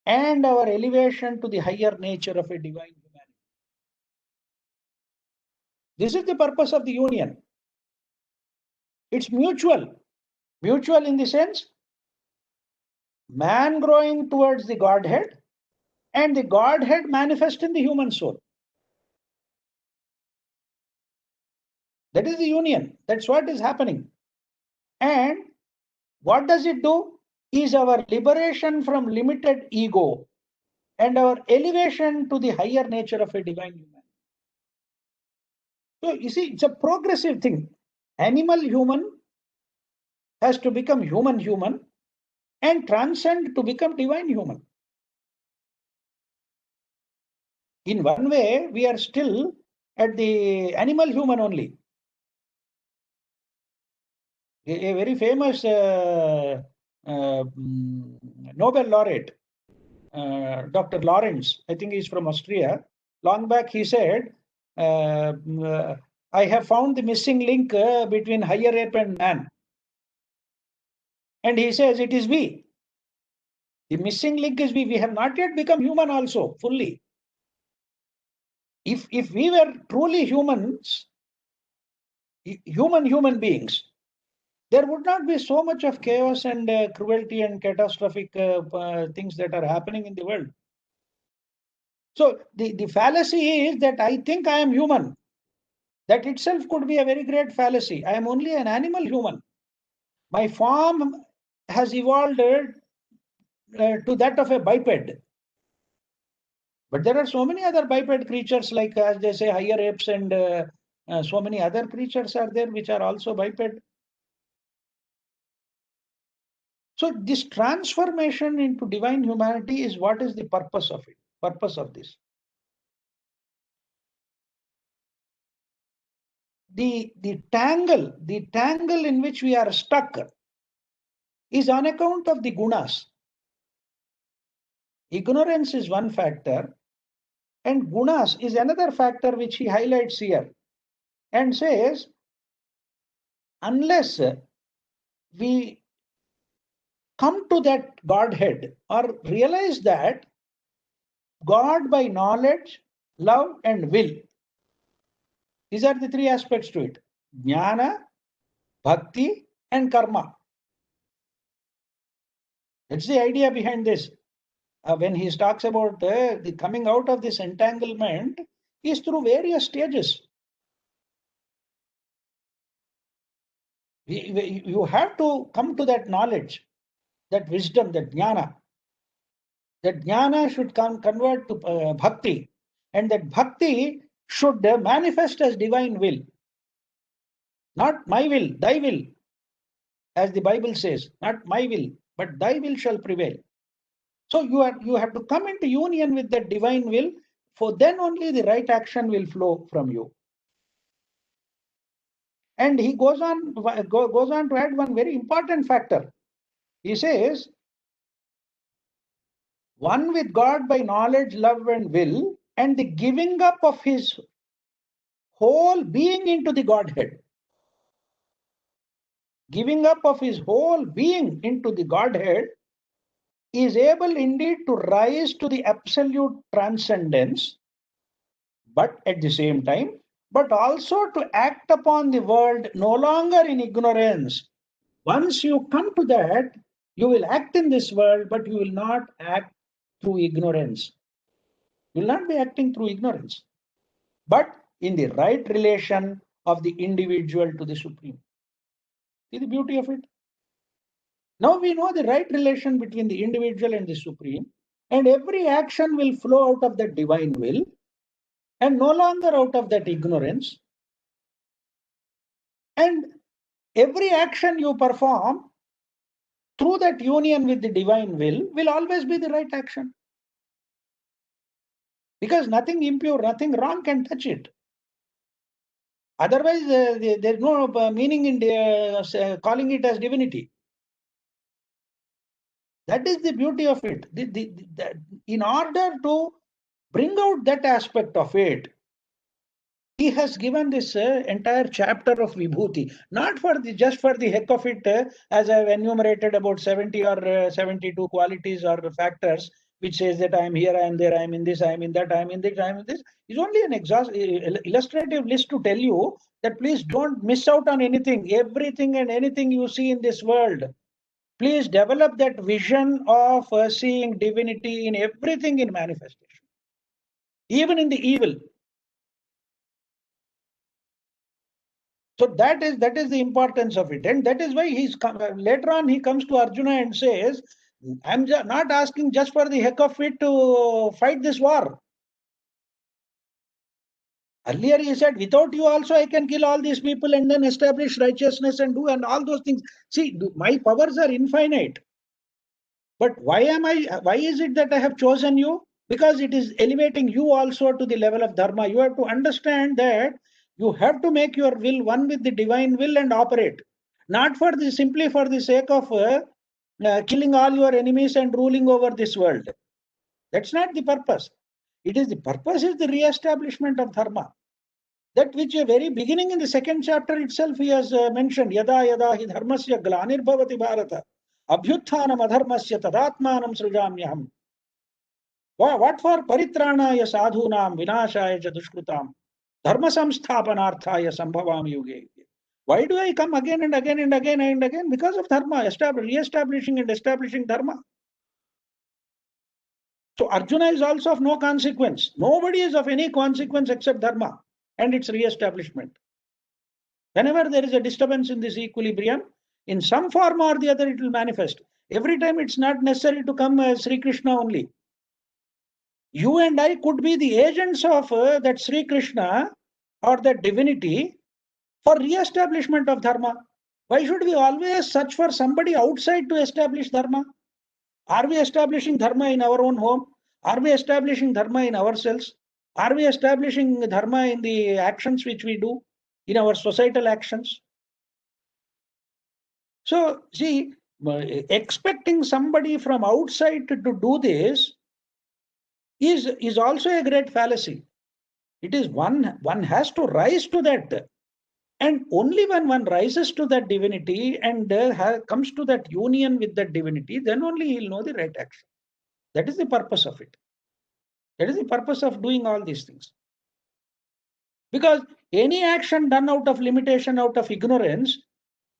and our elevation to the higher nature of a divine humanity. This is the purpose of the union. It's mutual. Mutual in the sense, man growing towards the Godhead and the Godhead manifest in the human soul. That is the union. That's what is happening. And what does it do? Is our liberation from limited ego and our elevation to the higher nature of a divine human. So you see, it's a progressive thing. Animal human has to become human and transcend to become divine human. In one way, we are still at the animal human only. A very famous Nobel laureate, Dr. Lawrence, I think he's from Austria. Long back he said, I have found the missing link between higher ape and man. And he says it is we. The missing link is we. We have not yet become human also, fully. If we were truly humans, human beings, there would not be so much of chaos and cruelty and catastrophic things that are happening in the world. So the fallacy is that I think I am human. That itself could be a very great fallacy. I am only an animal human. My form has evolved to that of a biped. But there are so many other biped creatures, like as they say, higher apes, and so many other creatures are there which are also biped. So this transformation into divine humanity is what is the purpose of it, purpose of this. The tangle in which we are stuck is on account of the gunas. Ignorance is one factor, and gunas is another factor which he highlights here and says, unless we come to that Godhead or realize that God by knowledge, love, and will, these are the three aspects to it: jnana, bhakti, and karma. That's the idea behind this. When he talks about the coming out of this entanglement is through various stages. You have to come to that knowledge, that wisdom, that jnana. That jnana should convert to bhakti, and that bhakti should manifest as divine will. Not my will, thy will, as the Bible says, not my will, but thy will shall prevail. So you have to come into union with that divine will, for then only the right action will flow from you. And he goes on to add one very important factor. He says, one with God by knowledge, love, and will, and the giving up of his whole being into the Godhead. Giving up of his whole being into the Godhead is able indeed to rise to the absolute transcendence, but at the same time, but also to act upon the world no longer in ignorance. Once you come to that, you will act in this world, but you will not act through ignorance. You will not be acting through ignorance, but in the right relation of the individual to the Supreme. See the beauty of it? Now we know the right relation between the individual and the Supreme, and every action will flow out of that divine will and no longer out of that ignorance. And every action you perform through that union with the divine will always be the right action. Because nothing impure, nothing wrong can touch it. Otherwise, there's no meaning in calling it as divinity. That is the beauty of it. In order to bring out that aspect of it, he has given this entire chapter of Vibhuti, not for just for the heck of it, as I have enumerated about 70 or 72 qualities or factors, which says that I am here, I am there, I am in this, I am in that, I am in this, I am in this. It's only an illustrative list to tell you that please don't miss out on anything. Everything and anything you see in this world, please develop that vision of seeing divinity in everything in manifestation, even in the evil. So that is the importance of it, and that is why later on he comes to Arjuna and says, "I'm not asking just for the heck of it to fight this war." Earlier he said, "Without you also I can kill all these people and then establish righteousness and do and all those things." See, my powers are infinite. But why is it that I have chosen you? Because it is elevating you also to the level of dharma. You have to understand that you have to make your will one with the divine will and operate. Not simply for the sake of killing all your enemies and ruling over this world. That's not the purpose. The purpose is the re-establishment of dharma. That which a very beginning in the second chapter itself he has mentioned, yada yada hi dharmasya glanir bharata abhyutthanam adharmasya tadatmanam srijamyaham. What for? Paritranaya sadhunam vinashaya cha dushkrutam dharma samsthapanarthaya sambhavam yuge. Why do I come again and again and again and again? Because of dharma, re-establishing and establishing dharma. So Arjuna is also of no consequence. Nobody is of any consequence except dharma and its re-establishment. Whenever there is a disturbance in this equilibrium, in some form or the other, it will manifest. Every time it's not necessary to come as Sri Krishna only. You and I could be the agents of that Sri Krishna or that divinity for re-establishment of dharma. Why should we always search for somebody outside to establish dharma? Are we establishing dharma in our own home? Are we establishing dharma in ourselves? Are we establishing dharma in the actions which we do, in our societal actions? So, see, expecting somebody from outside to do this is also a great fallacy. It is one has to rise to that. And only when one rises to that divinity and comes to that union with that divinity, then only he'll know the right action. That is the purpose of it. That is the purpose of doing all these things. Because any action done out of limitation, out of ignorance,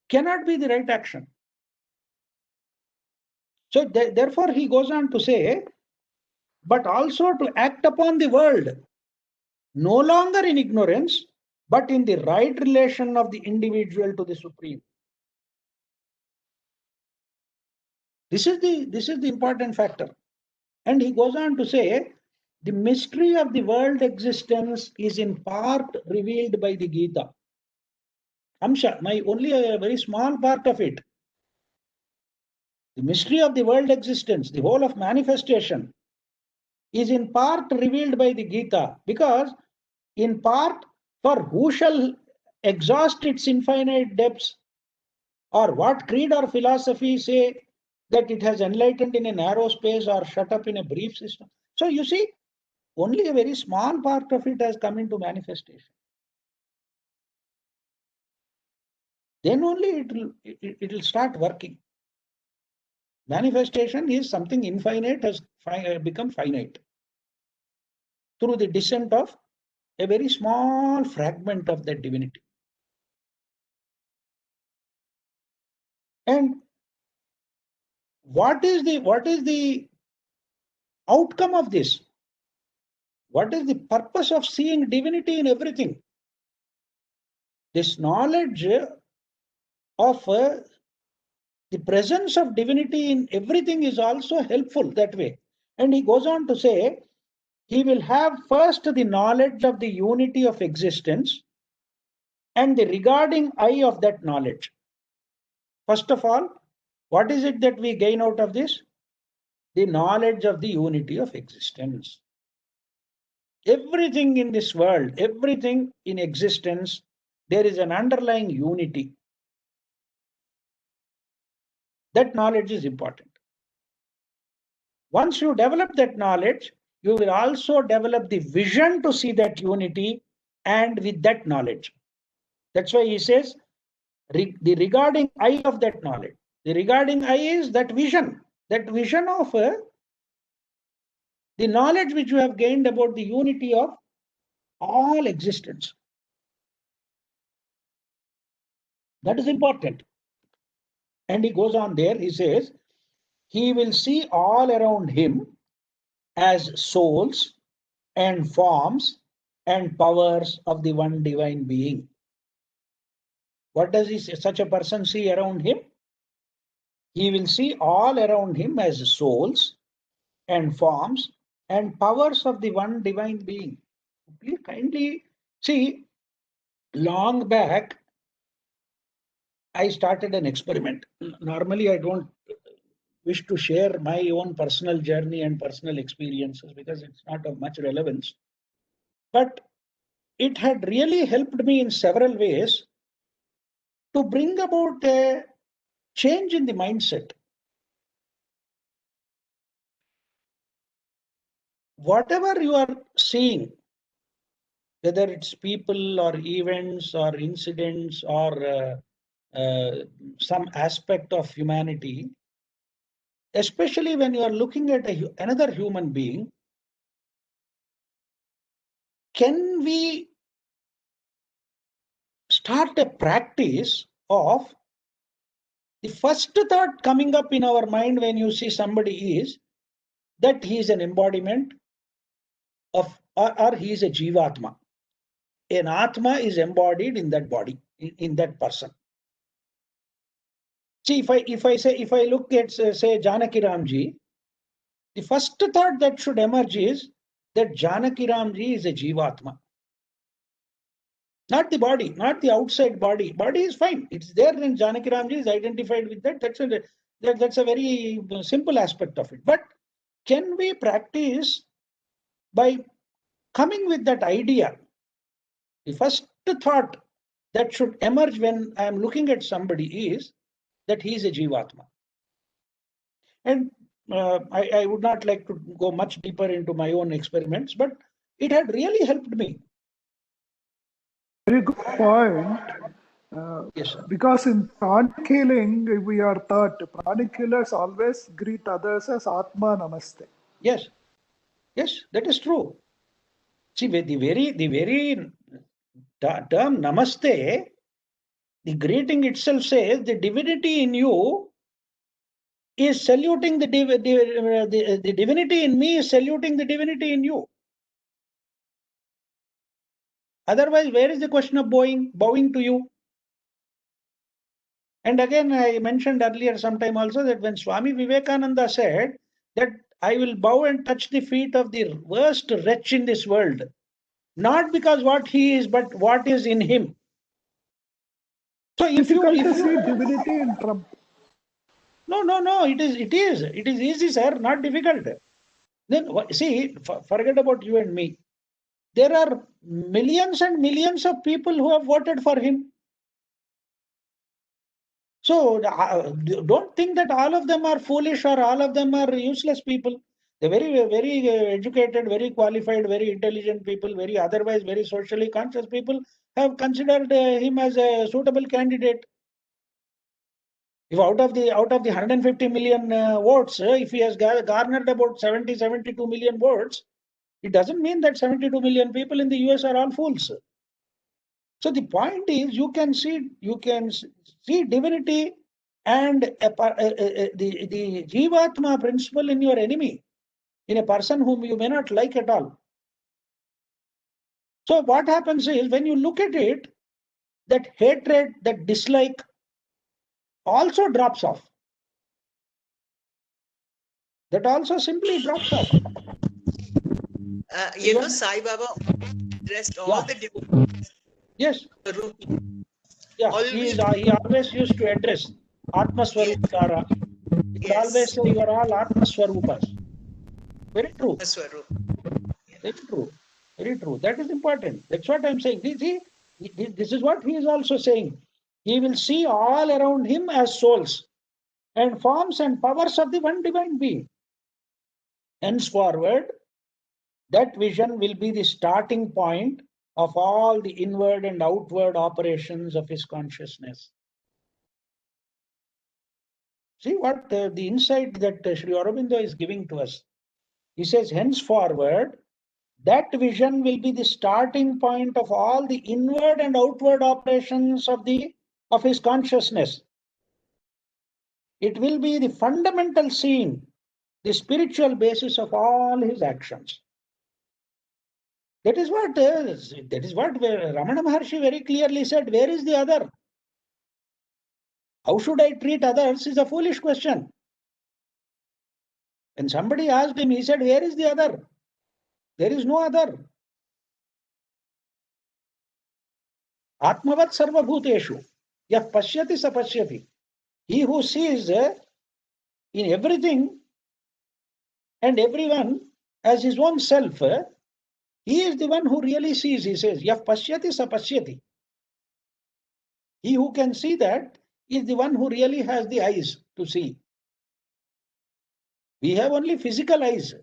cannot be the right action. So therefore he goes on to say, but also to act upon the world, no longer in ignorance, but in the right relation of the individual to the Supreme. This is the important factor. And he goes on to say The mystery of the world existence is in part revealed by the Gita. Amsha, only a very small part of it. The mystery of the world existence, the whole of manifestation, is in part revealed by the Gita, because in part, for who shall exhaust its infinite depths, or what creed or philosophy say that it has enlightened in a narrow space or shut up in a brief system. So you see, only a very small part of it has come into manifestation. Then only it will start working. Manifestation is something infinite has become finite through the descent of a very small fragment of that divinity. And what is the outcome of this? What is the purpose of seeing divinity in everything? This knowledge of the presence of divinity in everything is also helpful that way. And he goes on to say, he will have first the knowledge of the unity of existence and the regarding eye of that knowledge. First of all, what is it that we gain out of this? The knowledge of the unity of existence. Everything in this world, everything in existence, there is an underlying unity. That knowledge is important. Once you develop that knowledge, you will also develop the vision to see that unity, and with that knowledge. That's why he says, the regarding eye of that knowledge. The regarding eye is that vision of the knowledge which you have gained about the unity of all existence. That is important. And he goes on there, he says, he will see all around him as souls and forms and powers of the one divine being. What does such a person see around him? He will see all around him as souls and forms and powers of the one divine being. Please kindly see, long back, I started an experiment. Normally, I don't wish to share my own personal journey and personal experiences because it's not of much relevance. But it had really helped me in several ways to bring about a change in the mindset. Whatever you are seeing, whether it's people or events or incidents or some aspect of humanity, especially when you are looking at another human being, can we start a practice of the first thought coming up in our mind when you see somebody is that he is an embodiment of, or he is a jivatma. An atma is embodied in that body, in that person. See, if I look at say Janaki Ramji, the first thought that should emerge is that Janaki Ramji is a jivatma. Not the body, not the outside body. Body is fine. It's there, and Janaki Ramji is identified with that. That's a very simple aspect of it. But can we practice by coming with that idea? The first thought that should emerge when I am looking at somebody is that he is a jivatma. And I would not like to go much deeper into my own experiments, but it had really helped me. Very good point. Yes, sir. Because in pranic healing, we are taught pranic healers always greet others as Atma Namaste. Yes, that is true. See, the very term Namaste, the greeting itself says the divinity in you is saluting the divinity in me is saluting the divinity in you. Otherwise, where is the question of bowing to you? And again, I mentioned earlier sometime also that when Swami Vivekananda said that I will bow and touch the feet of the worst wretch in this world. Not because what he is, but what is in him. So Difficult to see divinity in Trump. No, it is easy, sir, not difficult. Then see, forget about you and me. There are millions and millions of people who have voted for him. So don't think that all of them are foolish or all of them are useless people. They're very educated, very qualified, very intelligent people, very otherwise very socially conscious people have considered him as a suitable candidate. If out of the 150 million votes, if he has garnered about 72 million votes, it doesn't mean that 72 million people in the US are all fools. So the point is, you can see divinity and the Jivatma principle in your enemy, in a person whom you may not like at all. So what happens is, when you look at it, that hatred, that dislike also drops off. That also simply drops off. Sai Baba addressed all the devotees. Yes. Yeah, he always used to address Atma Swarupara. He would always say, you are all Atma Swarupas. Very true. Very true. Very true. That is important. That's what I'm saying. This is what he is also saying. He will see all around him as souls and forms and powers of the one divine being. Henceforward, that vision will be the starting point of all the inward and outward operations of his consciousness. See what the insight that Sri Aurobindo is giving to us. He says, henceforward, that vision will be the starting point of all the inward and outward operations of his consciousness. It will be the fundamental scene, the spiritual basis of all his actions. That is what Ramana Maharshi very clearly said. Where is the other? How should I treat others is a foolish question. When somebody asked him, he said, where is the other? There is no other. Atmavat sarva bhuteshu. Yah pashyati sa pashyati. He who sees in everything and everyone as his own self, he is the one who really sees. He says, Yah pashyati sa pashyati. He who can see that is the one who really has the eyes to see. We have only physical eyes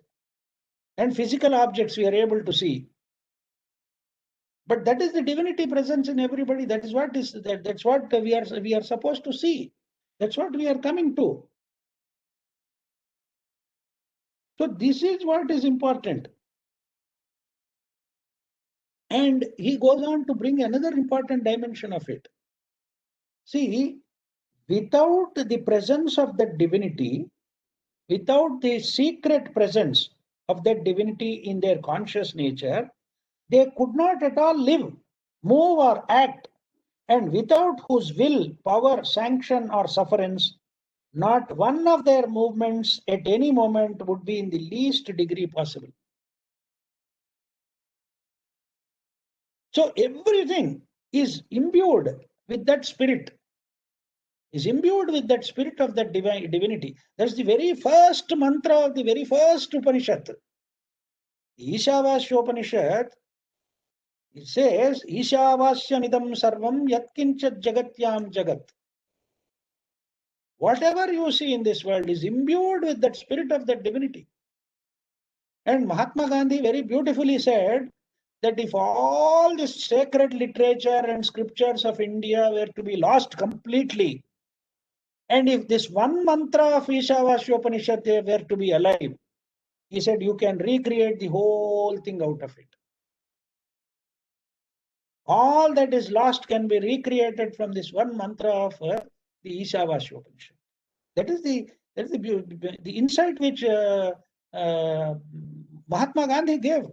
and physical objects we are able to see. But that is the divinity presence in everybody. That's what we are supposed to see. That's what we are coming to. So this is what is important. And he goes on to bring another important dimension of it. See, without the presence of that divinity, without the secret presence of that divinity in their conscious nature, they could not at all live, move or act, and without whose will, power, sanction or sufferance, not one of their movements at any moment would be in the least degree possible. So everything is imbued with that spirit, is imbued with that spirit of that divinity. That's the very first mantra of the very first Upanishad. Ishavasyopanishad, it says, Ishavasyanidam sarvam yatkinchat jagatyam jagat. Whatever you see in this world is imbued with that spirit of that divinity. And Mahatma Gandhi very beautifully said that if all this sacred literature and scriptures of India were to be lost completely, and if this one mantra of Ishavasyopanishad were to be alive, he said you can recreate the whole thing out of it. All that is lost can be recreated from this one mantra of the Ishavasyopanishad. That is the insight which Mahatma Gandhi gave.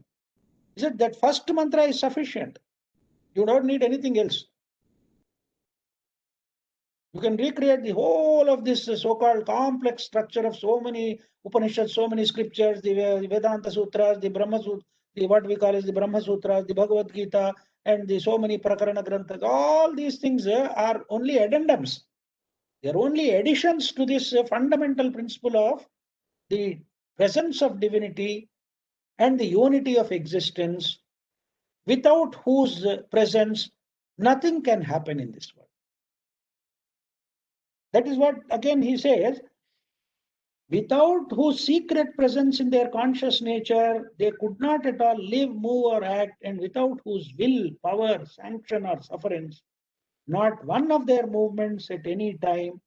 He said that first mantra is sufficient. You don't need anything else. You can recreate the whole of this so-called complex structure of so many Upanishads, so many scriptures, the Vedanta Sutras, the Brahma Sutras, what we call as the Brahma Sutras, the Bhagavad Gita, and the so many Prakarana Granthas. All these things are only addendums. They are only additions to this fundamental principle of the presence of divinity and the unity of existence, without whose presence nothing can happen in this world. That is what, again, he says, without whose secret presence in their conscious nature, they could not at all live, move, or act, and without whose will, power, sanction, or sufferance, not one of their movements at any time,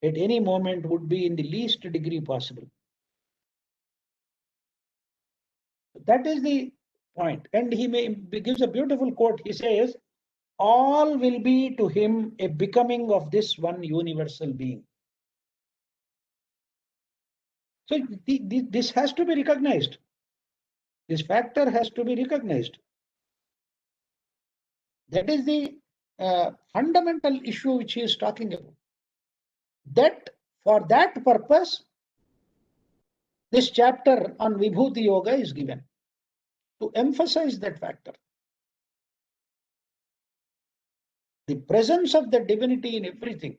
at any moment, would be in the least degree possible. That is the point. And he gives a beautiful quote. He says, all will be to him a becoming of this one universal being. So this has to be recognized. This factor has to be recognized. That is the fundamental issue which he is talking about. That for that purpose, this chapter on Vibhuti Yoga is given, to emphasize that factor. The presence of the divinity in everything.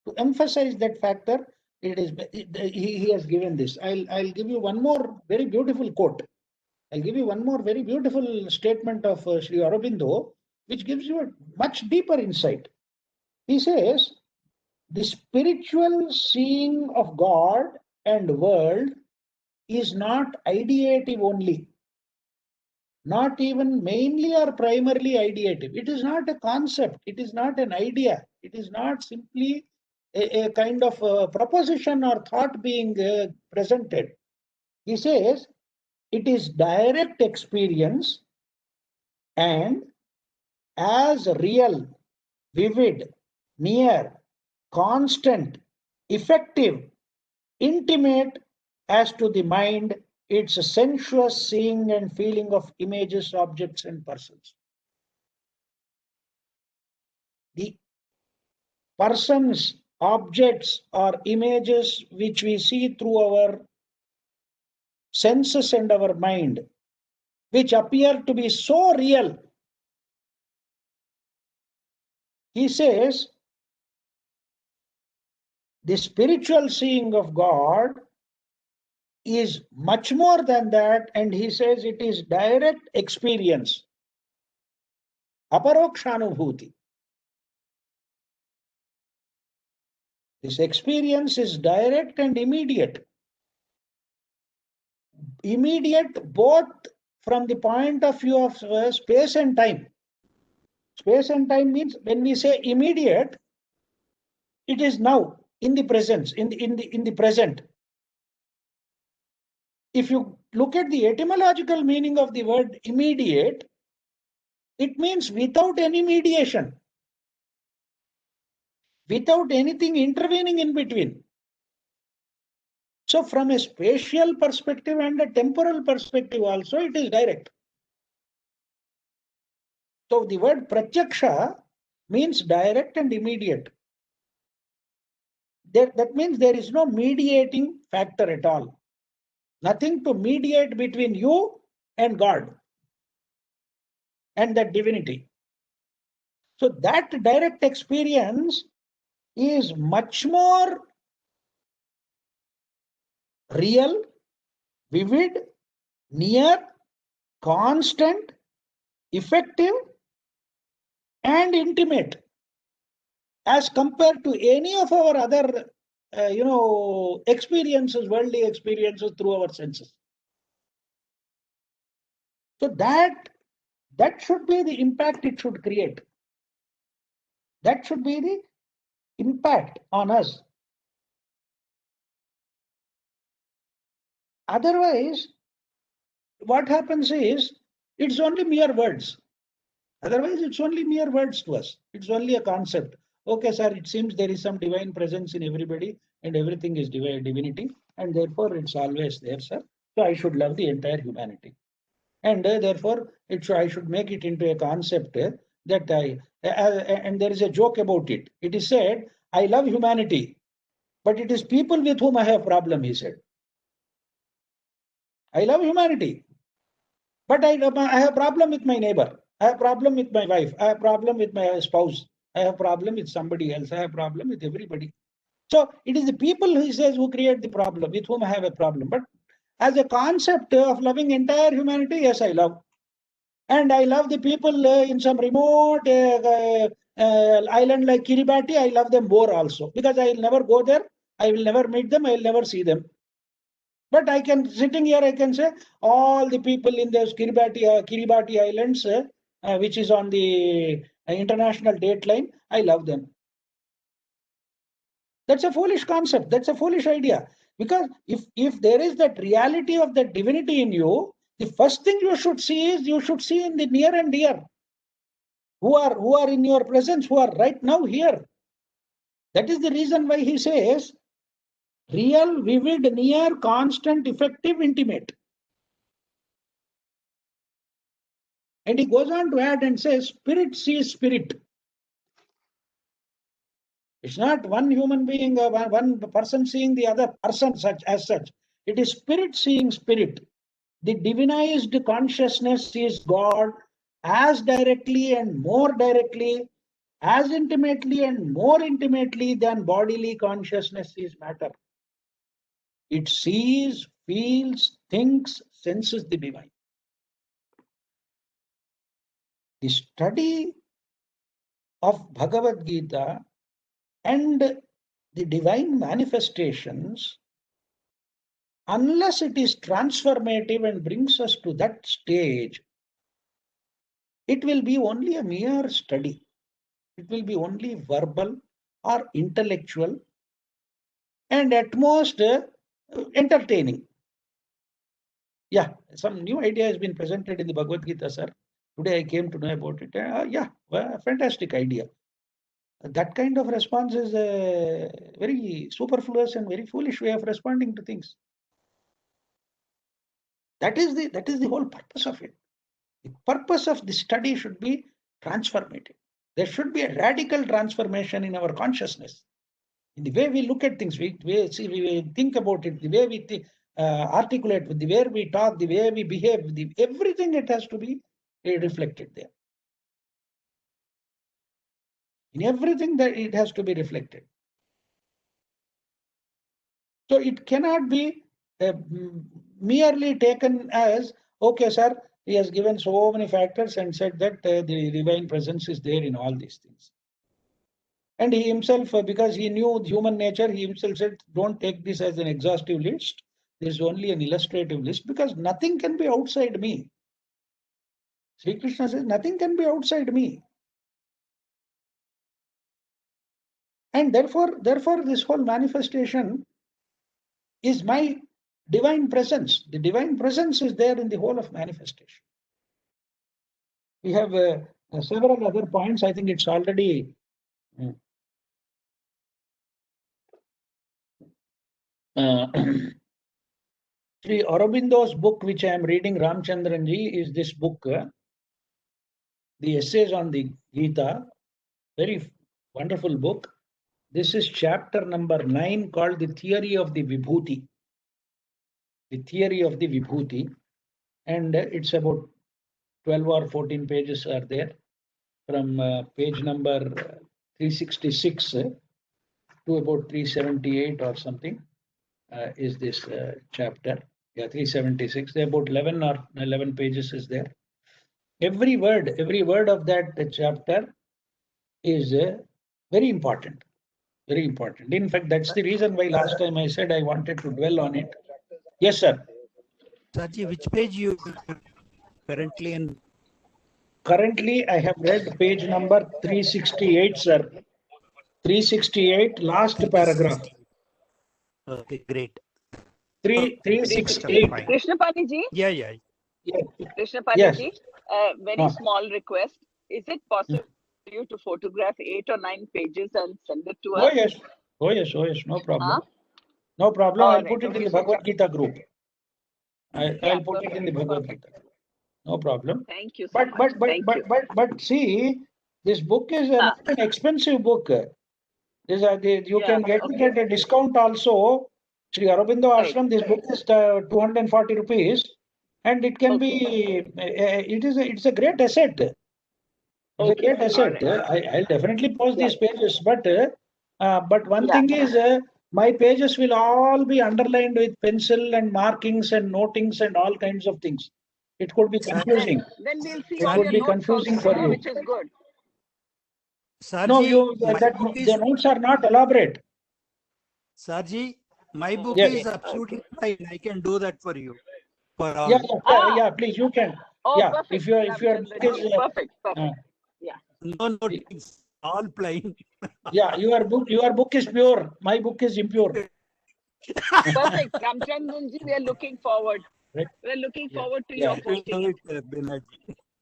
To emphasize that factor, he has given this. I'll give you one more very beautiful quote. I'll give you one more very beautiful statement of Sri Aurobindo, which gives you a much deeper insight. He says, the spiritual seeing of God and world is not ideative only, not even mainly or primarily ideative. It is not a concept. It is not an idea. It is not simply a kind of a proposition or thought being presented. He says, it is direct experience and as real, vivid, near, constant, effective, intimate as to the mind, its sensuous seeing and feeling of images, objects, and persons. The persons, objects, or images which we see through our senses and our mind, which appear to be so real, he says, the spiritual seeing of God is much more than that, and he says it is direct experience, aparokshanubhuti. This experience is direct and immediate. Immediate both from the point of view of space and time. Space and time means when we say immediate, it is now, in the presence, in the present. If you look at the etymological meaning of the word immediate, it means without any mediation, without anything intervening in between. So from a spatial perspective and a temporal perspective also, it is direct. So the word pratyaksha means direct and immediate. That means there is no mediating factor at all. Nothing to mediate between you and God and that divinity. So that direct experience is much more real, vivid, near, constant, effective, and intimate as compared to any of our other experiences, worldly experiences through our senses. So that should be the impact it should create. That should be the impact on us. Otherwise, what happens is, it's only mere words. Otherwise, it's only mere words to us. It's only a concept. Okay, sir, it seems there is some divine presence in everybody and everything is divinity, and therefore it's always there, sir. So I should love the entire humanity. And therefore, I should make it into a concept that and there is a joke about it. It is said, I love humanity, but it is people with whom I have problem, he said. I love humanity, but I have problem with my neighbor. I have problem with my wife. I have problem with my spouse. I have problem with somebody else. I have problem with everybody. So it is the people, he says, who create the problem, with whom I have a problem. But as a concept of loving entire humanity, yes, I love. And I love the people in some remote island like Kiribati. I love them more also, because I will never go there. I will never meet them. I will never see them. But I can, sitting here, I can say all the people in those Kiribati Islands, which is on the international date line, I love them. That's a foolish concept. That's a foolish idea. Because if there is that reality of that divinity in you, the first thing you should see is, you should see in the near and dear, who are in your presence, who are right now here. That is the reason why he says, real, vivid, near, constant, effective, intimate. And he goes on to add and says, spirit sees spirit. It's not one human being, one person seeing the other person as such. It is spirit seeing spirit. The divinized consciousness sees God as directly and more directly, as intimately and more intimately than bodily consciousness sees matter. It sees, feels, thinks, senses the divine. The study of Bhagavad Gita and the divine manifestations, unless it is transformative and brings us to that stage, it will be only a mere study. It will be only verbal or intellectual, and at most entertaining. Yeah, some new idea has been presented in the Bhagavad Gita, sir. Today I came to know about it. Yeah, well, fantastic idea. That kind of response is a very superfluous and very foolish way of responding to things. That is the whole purpose of it. The purpose of the study should be transformative. There should be a radical transformation in our consciousness, in the way we look at things, we think about it, the way we think, articulate, the way we talk, the way we behave, everything, it has to be reflected there. In everything that it has to be reflected. So it cannot be merely taken as, okay, sir, he has given so many factors and said that the divine presence is there in all these things. And he himself, because he knew human nature, he himself said, don't take this as an exhaustive list. There is only an illustrative list, because nothing can be outside me. Sri Krishna says, nothing can be outside me. And therefore this whole manifestation is my divine presence. The divine presence is there in the whole of manifestation. We have several other points. I think it's already Sri Aurobindo's book, which I am reading, Ramchandranji, is this book, the essays on the Gita. Very wonderful book. This is chapter number 9, called The Theory of the Vibhuti. The Theory of the Vibhuti. And it's about 12 or 14 pages are there. From page number 366 to about 378 or something is this chapter. Yeah, 376. There are about 11 pages is there. Every word of that chapter is very important. Very important. In fact, that's the reason why last time I said I wanted to dwell on it. Yes, sir. Saji, which page you currently in? Currently, I have read page number 368, sir. 368, last paragraph. Okay, great. 368. Krishnaphani ji? Yeah. Yes. Krishnaphani ji, very small request. Is it possible for you to photograph 8 or 9 pages and send it to us? Oh yes, no problem. No problem. I'll put it in the Bhagavad Gita group. I'll put it in the Bhagavad Gita. No problem. Thank you so much. But see, This book is not an expensive book. You can get it at a discount also. Sri Aurobindo Ashram, this book is 240 rupees. And it can be, it's a great asset. It's a great asset. I'll definitely post these pages, but one thing is, my pages will all be underlined with pencil and markings and notings and all kinds of things. It could be confusing. Then we'll see It all would your be notes confusing also, for you. which is good. No, the notes are not elaborate. Sarji, my book Yes. is absolutely fine. I can do that for you. For all. Yeah, please, you can. Perfect. If your book is perfect. No notings, all plain. your book is pure. My book is impure. Perfect. Ramchandranji, we are looking forward. Right. We're looking forward to your posting.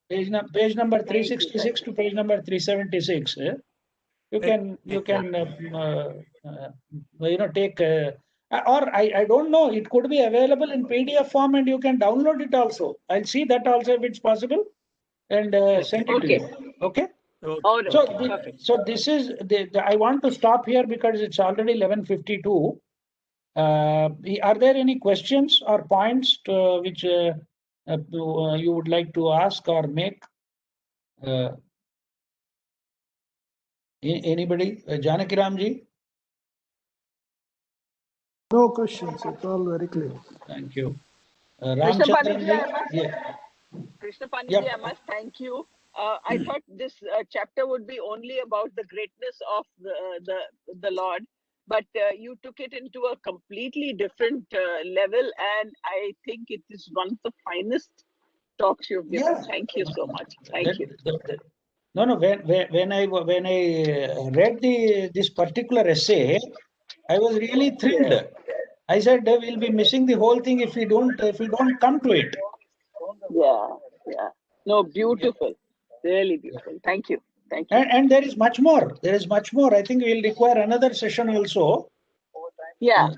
Page number 366 to page number 376. You can take or I don't know, it could be available in PDF form and you can download it also. I'll see that also if it's possible and send it to you. Okay. So this is I want to stop here because it's already 11:52. Are there any questions or points which you would like to ask or make? Anybody? Janaki Ramji? No questions. It's all very clear. Thank you. Krishnaphani ji, Yep. I must thank you. I thought this chapter would be only about the greatness of the Lord, but you took it into a completely different level, and I think it is one of the finest talks you've given. Thank you so much. Thank you. No. When I read this particular essay, I was really thrilled. I said we'll be missing the whole thing if we don't come to it. Yeah. No, beautiful. Really beautiful. Thank you. And there is much more. I think we'll require another session also. Yeah,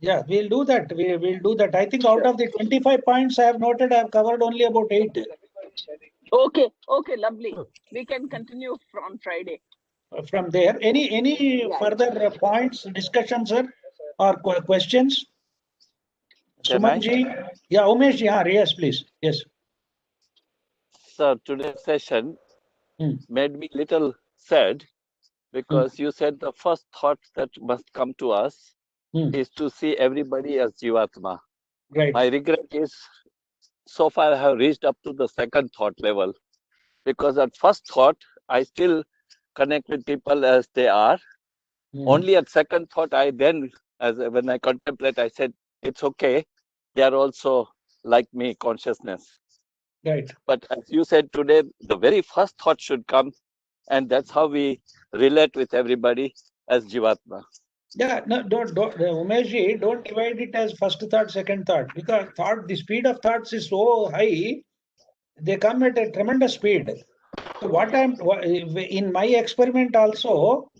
we'll do that. We'll do that. I think out of the 25 points I have noted, I have covered only about 8. Okay, lovely. We can continue from Friday. From there, any further points, discussions, sir, or questions? Sumanji? Yeah, Umesh, yes, please. Yes. Sir, today's session made me little sad because you said the first thought that must come to us is to see everybody as Jivatma. Right. My regret is so far I have reached up to the second thought level, because at first thought I still connect with people as they are. Only at second thought when I contemplate, I said it's okay, they are also like me, consciousness. Right. But as you said today, the very first thought should come, and that's how we relate with everybody as Jivatma. Yeah, no, don't Umeshji, don't divide it as first thought, second thought, because the speed of thoughts is so high, they come at a tremendous speed. So in my experiment also,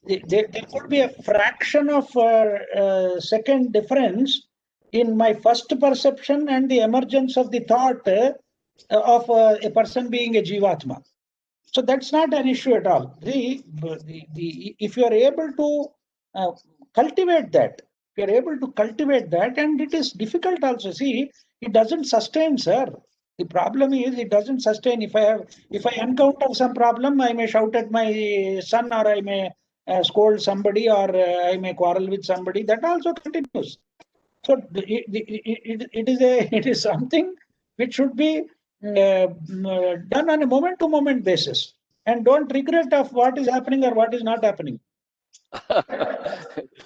there could be a fraction of second difference in my first perception and the emergence of the thought of a person being a Jivatma. So that's not an issue at all. If you are able to cultivate that, and it is difficult also. See, it doesn't sustain, sir. The problem is it doesn't sustain. If I encounter some problem, I may shout at my son, or I may scold somebody, or I may quarrel with somebody. That also continues. So it is something which should be done on a moment-to-moment basis, and don't regret of what is happening or what is not happening.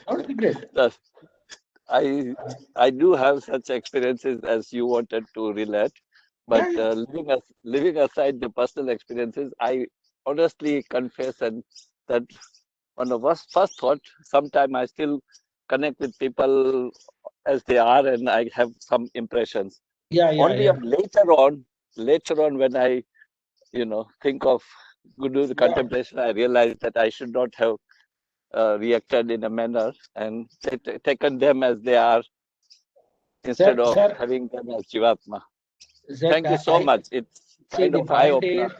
Don't regret. I do have such experiences as you wanted to relate, but leaving aside the personal experiences, I honestly confess that on the first thought, sometimes I still connect with people as they are, and I have some impressions. Only later on when I think of Guru's contemplation, I realize that I should not have reacted in a manner and taken them as they are instead of having them as Jivatma. Thank you so much. It's kind of eye-opener.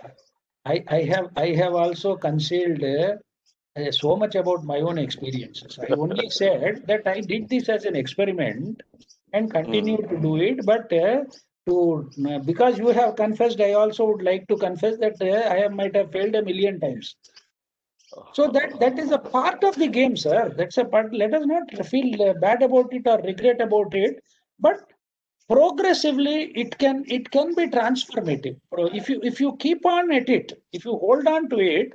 I have also concealed so much about my own experiences. I only said that I did this as an experiment and continue to do it. But because you have confessed, I also would like to confess that I might have failed a million times. So that is a part of the game, sir. That's a part. Let us not feel bad about it or regret about it. But progressively, it can be transformative. If you keep on at it, if you hold on to it,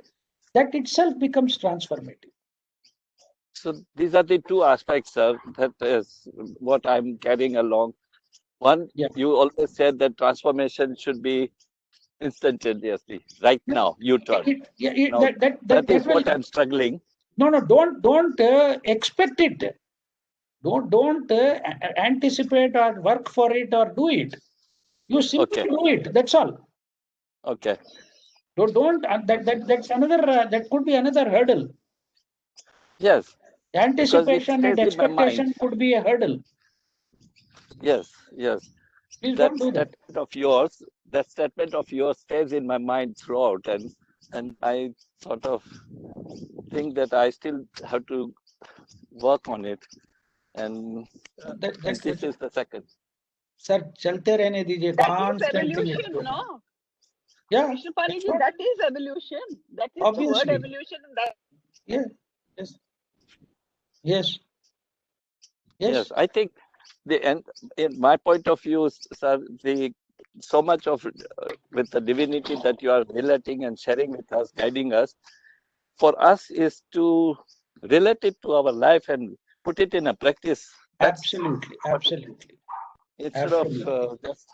that itself becomes transformative. So these are the two aspects, sir. That is what I'm carrying along. One, Yeah. you always said that transformation should be instantaneously, right now. You turn. Now, that is what I'm struggling. No, don't expect it. Don't anticipate or work for it or do it. You simply do it. That's all. Okay. Don't that's another that could be another hurdle. Yes. Anticipation and stays in my mind. expectation could be a hurdle. Yes, yes. Please That don't do that. that statement of yours stays in my mind throughout, and I sort of think that I still have to work on it, and this is the second. Sir, chalte rehne dijiye. That is evolution, no? Yeah. Krishnaphani ji, that is evolution. That is Obviously. the word evolution. Yeah. Yes. Yes. Yes, I think in my point of view, sir, so much of with the divinity that you are relating and sharing with us, guiding us, for us is to relate it to our life and put it in a practice. Absolutely. Instead of just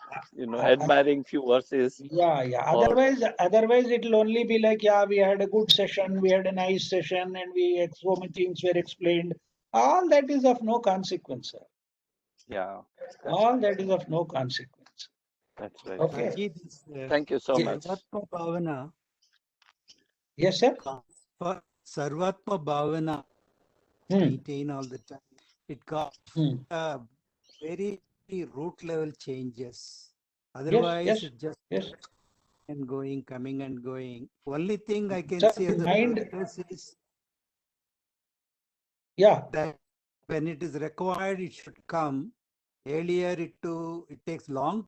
admiring few verses. Yeah. Otherwise it will only be like, yeah, we had a good session, we had a nice session, and so many things were explained. All that is of no consequence, sir. Yeah. All that is of no consequence. That's right. Okay. Thank you so much. Sarvatma Bhavana. Yes, sir. For Sarvatma Bhavana, maintain all the time. It got very root level changes. Otherwise, it just and going, coming and going. Only thing I can say as a practice is that when it is required, it should come. Earlier, it takes long.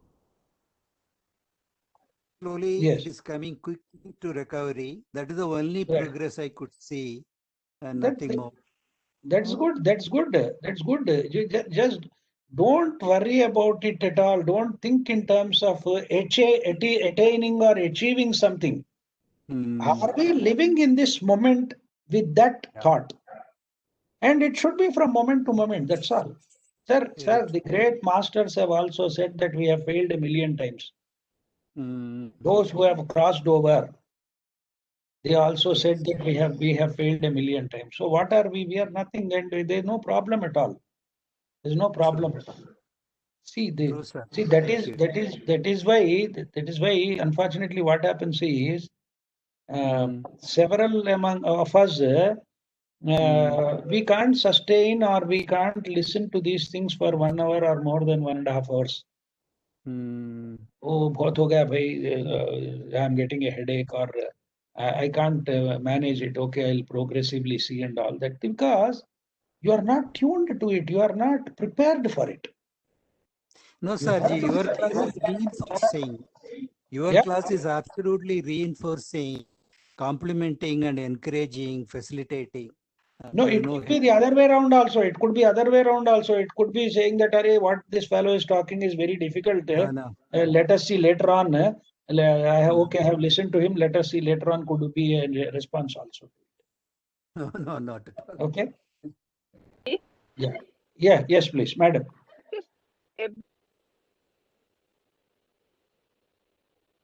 Slowly, it is coming quickly to recovery. That is the only progress I could see, and nothing more. That's good. That's good. That's good. You just don't worry about it at all. Don't think in terms of attaining or achieving something. Are we living in this moment with that thought? And it should be from moment to moment. That's all. Sir, the great masters have also said that we have failed a million times. Those who have crossed over, they also said that we have failed a million times. So what are we? We are nothing, and there's no problem at all. There's no problem at all. See, that is why unfortunately what happens is several among of us we can't sustain or we can't listen to these things for 1 hour or more than 1.5 hours. Oh, bahut ho gaya bhai, I'm getting a headache, or I can't manage it. Okay, I'll progressively see and all that, because you are not tuned to it. You are not prepared for it. No, Sarji, your class is reinforcing. Your class is absolutely reinforcing, complementing and encouraging, facilitating. No, it could be the other way around also. It could be other way around also. It could be saying that, Arey, what this fellow is talking is very difficult. Let us see later on. Okay, I have listened to him. Let us see later on. Could be a response also. No, not at all. Okay. Yeah. Yes, please, madam.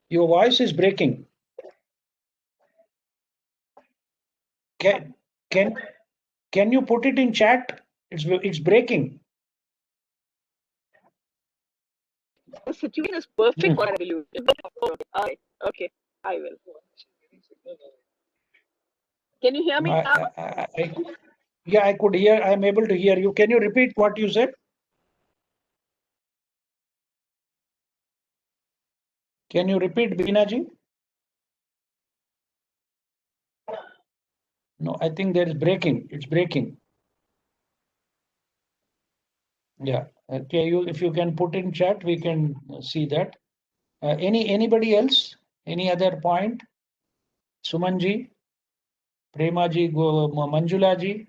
Your voice is breaking. Can you put it in chat? It's breaking. The situation is perfect for evolution. Okay, I will. Can you hear me now? Yeah, I could hear. I am able to hear you. Can you repeat what you said? Can you repeat, Bina ji? No, I think there is breaking. It's breaking. Yeah. Okay. If you can put in chat, we can see that. Anybody else? Any other point? Sumanji, Premaji, Manjulaji.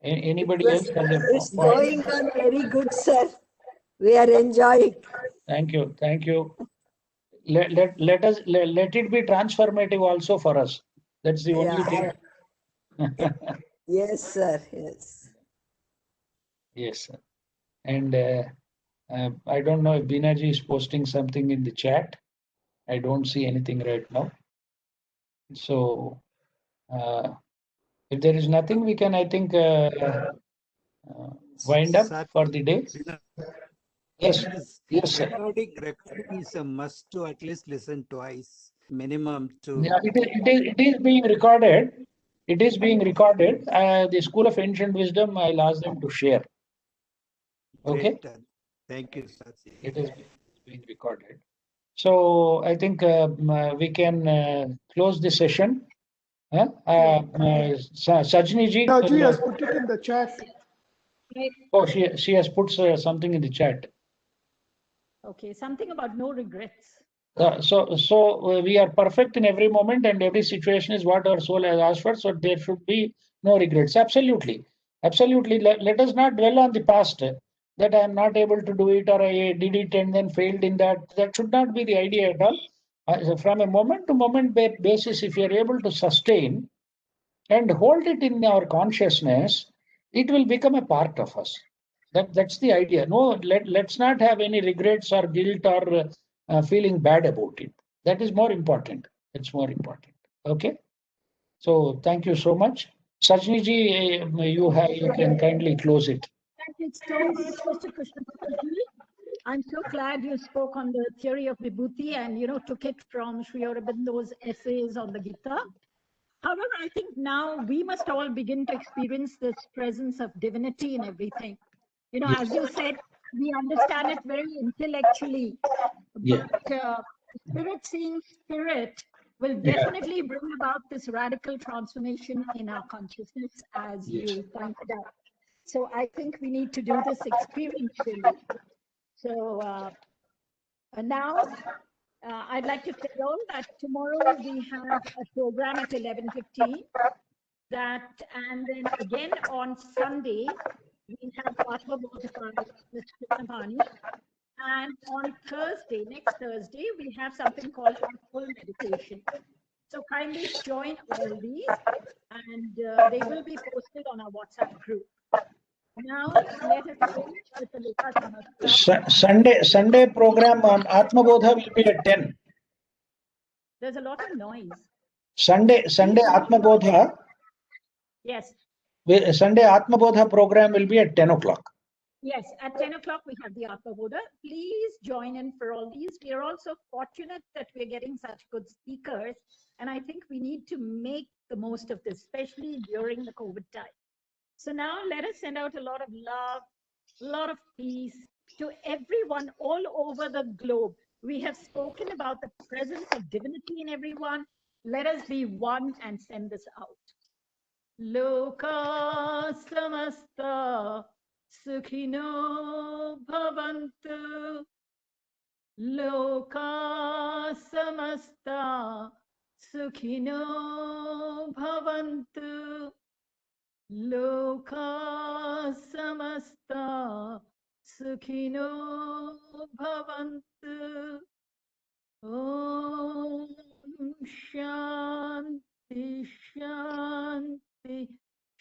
Anybody else has a It's point? going on very good, sir. We are enjoying. Thank you. Thank you. Let it be transformative also for us. That's the only thing. Yes, sir. Yes. Yes, sir. And I don't know if Binaji is posting something in the chat. I don't see anything right now. So if there is nothing, we can, I think, wind up for the day. Yes, yes, sir. Recording is a must to at least listen twice, minimum to. Yeah, it is being recorded. It is being recorded. The School of Ancient Wisdom, I'll ask them to share. Okay. Great. Thank you, sir. It is being recorded. So I think we can close the session. Sajni ji. Ji has put it in the chat. Oh, she has put something in the chat. Okay, something about no regrets. So we are perfect in every moment, and every situation is what our soul has asked for. So there should be no regrets. Absolutely, absolutely. Let us not dwell on the past. That I am not able to do it, or I did it and then failed in that. That should not be the idea at all. So from a moment to moment basis, if you are able to sustain and hold it in our consciousness, it will become a part of us. That's the idea. No, let's not have any regrets or guilt or feeling bad about it. That is more important. It's more important. Okay. So thank you so much. Sajni ji, you can kindly close it. Thank you so much, Mr. Krishnaphani. I'm so glad you spoke on the theory of Vibhuti and took it from Sri Aurobindo's essays on the Gita. However, I think now we must all begin to experience this presence of divinity in everything. Yes. As you said, we understand it very intellectually, but spirit seeing spirit will definitely bring about this radical transformation in our consciousness, as you pointed out. So I think we need to do this experientially. So now I'd like to tell you that tomorrow we have a program at 11:15. And then again on Sunday, we have Atma Bodha by Mr. Krishnaphani. And on Thursday, next Thursday, we have something called full meditation. So kindly join all these, and they will be posted on our WhatsApp group. Now let us finish with the Loka Samastha. Sunday program on Atma Bodha will be at 10. There's a lot of noise. Sunday Atma Bodha. Yes. Sunday Atma Bodha program will be at 10 o'clock. Yes, at 10 o'clock we have the Atma Bodha. Please join in for all these. We are also fortunate that we're getting such good speakers. And I think we need to make the most of this, especially during the COVID time. So now let us send out a lot of love, a lot of peace to everyone all over the globe. We have spoken about the presence of divinity in everyone. Let us be one and send this out. Loka samasta sukhino bhavantu. Loka samasta sukhino bhavantu. Loka samasta sukhino bhavantu. Om Shanti Shanti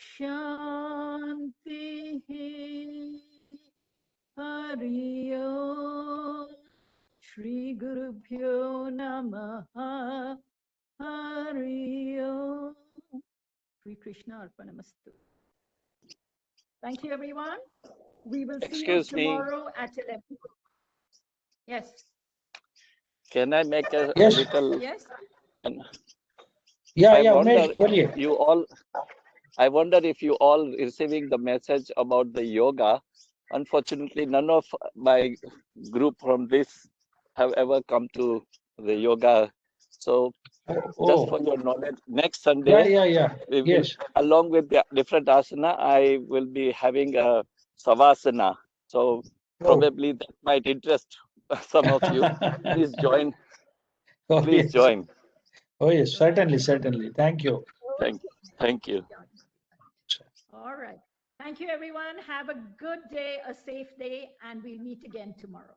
Shanti Hari Om Shri Guru Bhyo Namaha Hari Om Shri Krishna Arpanamastu. Thank you, everyone. We will see you tomorrow at 11. Yes. Can I make a little? Yes. I wonder if you all receiving the message about the yoga. Unfortunately, none of my group from this have ever come to the yoga So just for your knowledge, next Sunday, we will, yes, along with the different asana, I will be having a savasana. So probably that might interest some of you. Please join. Oh, Please yes. join. Oh yes, certainly, certainly. Thank you. Thank you. All right. Thank you, everyone. Have a good day, a safe day, and we'll meet again tomorrow.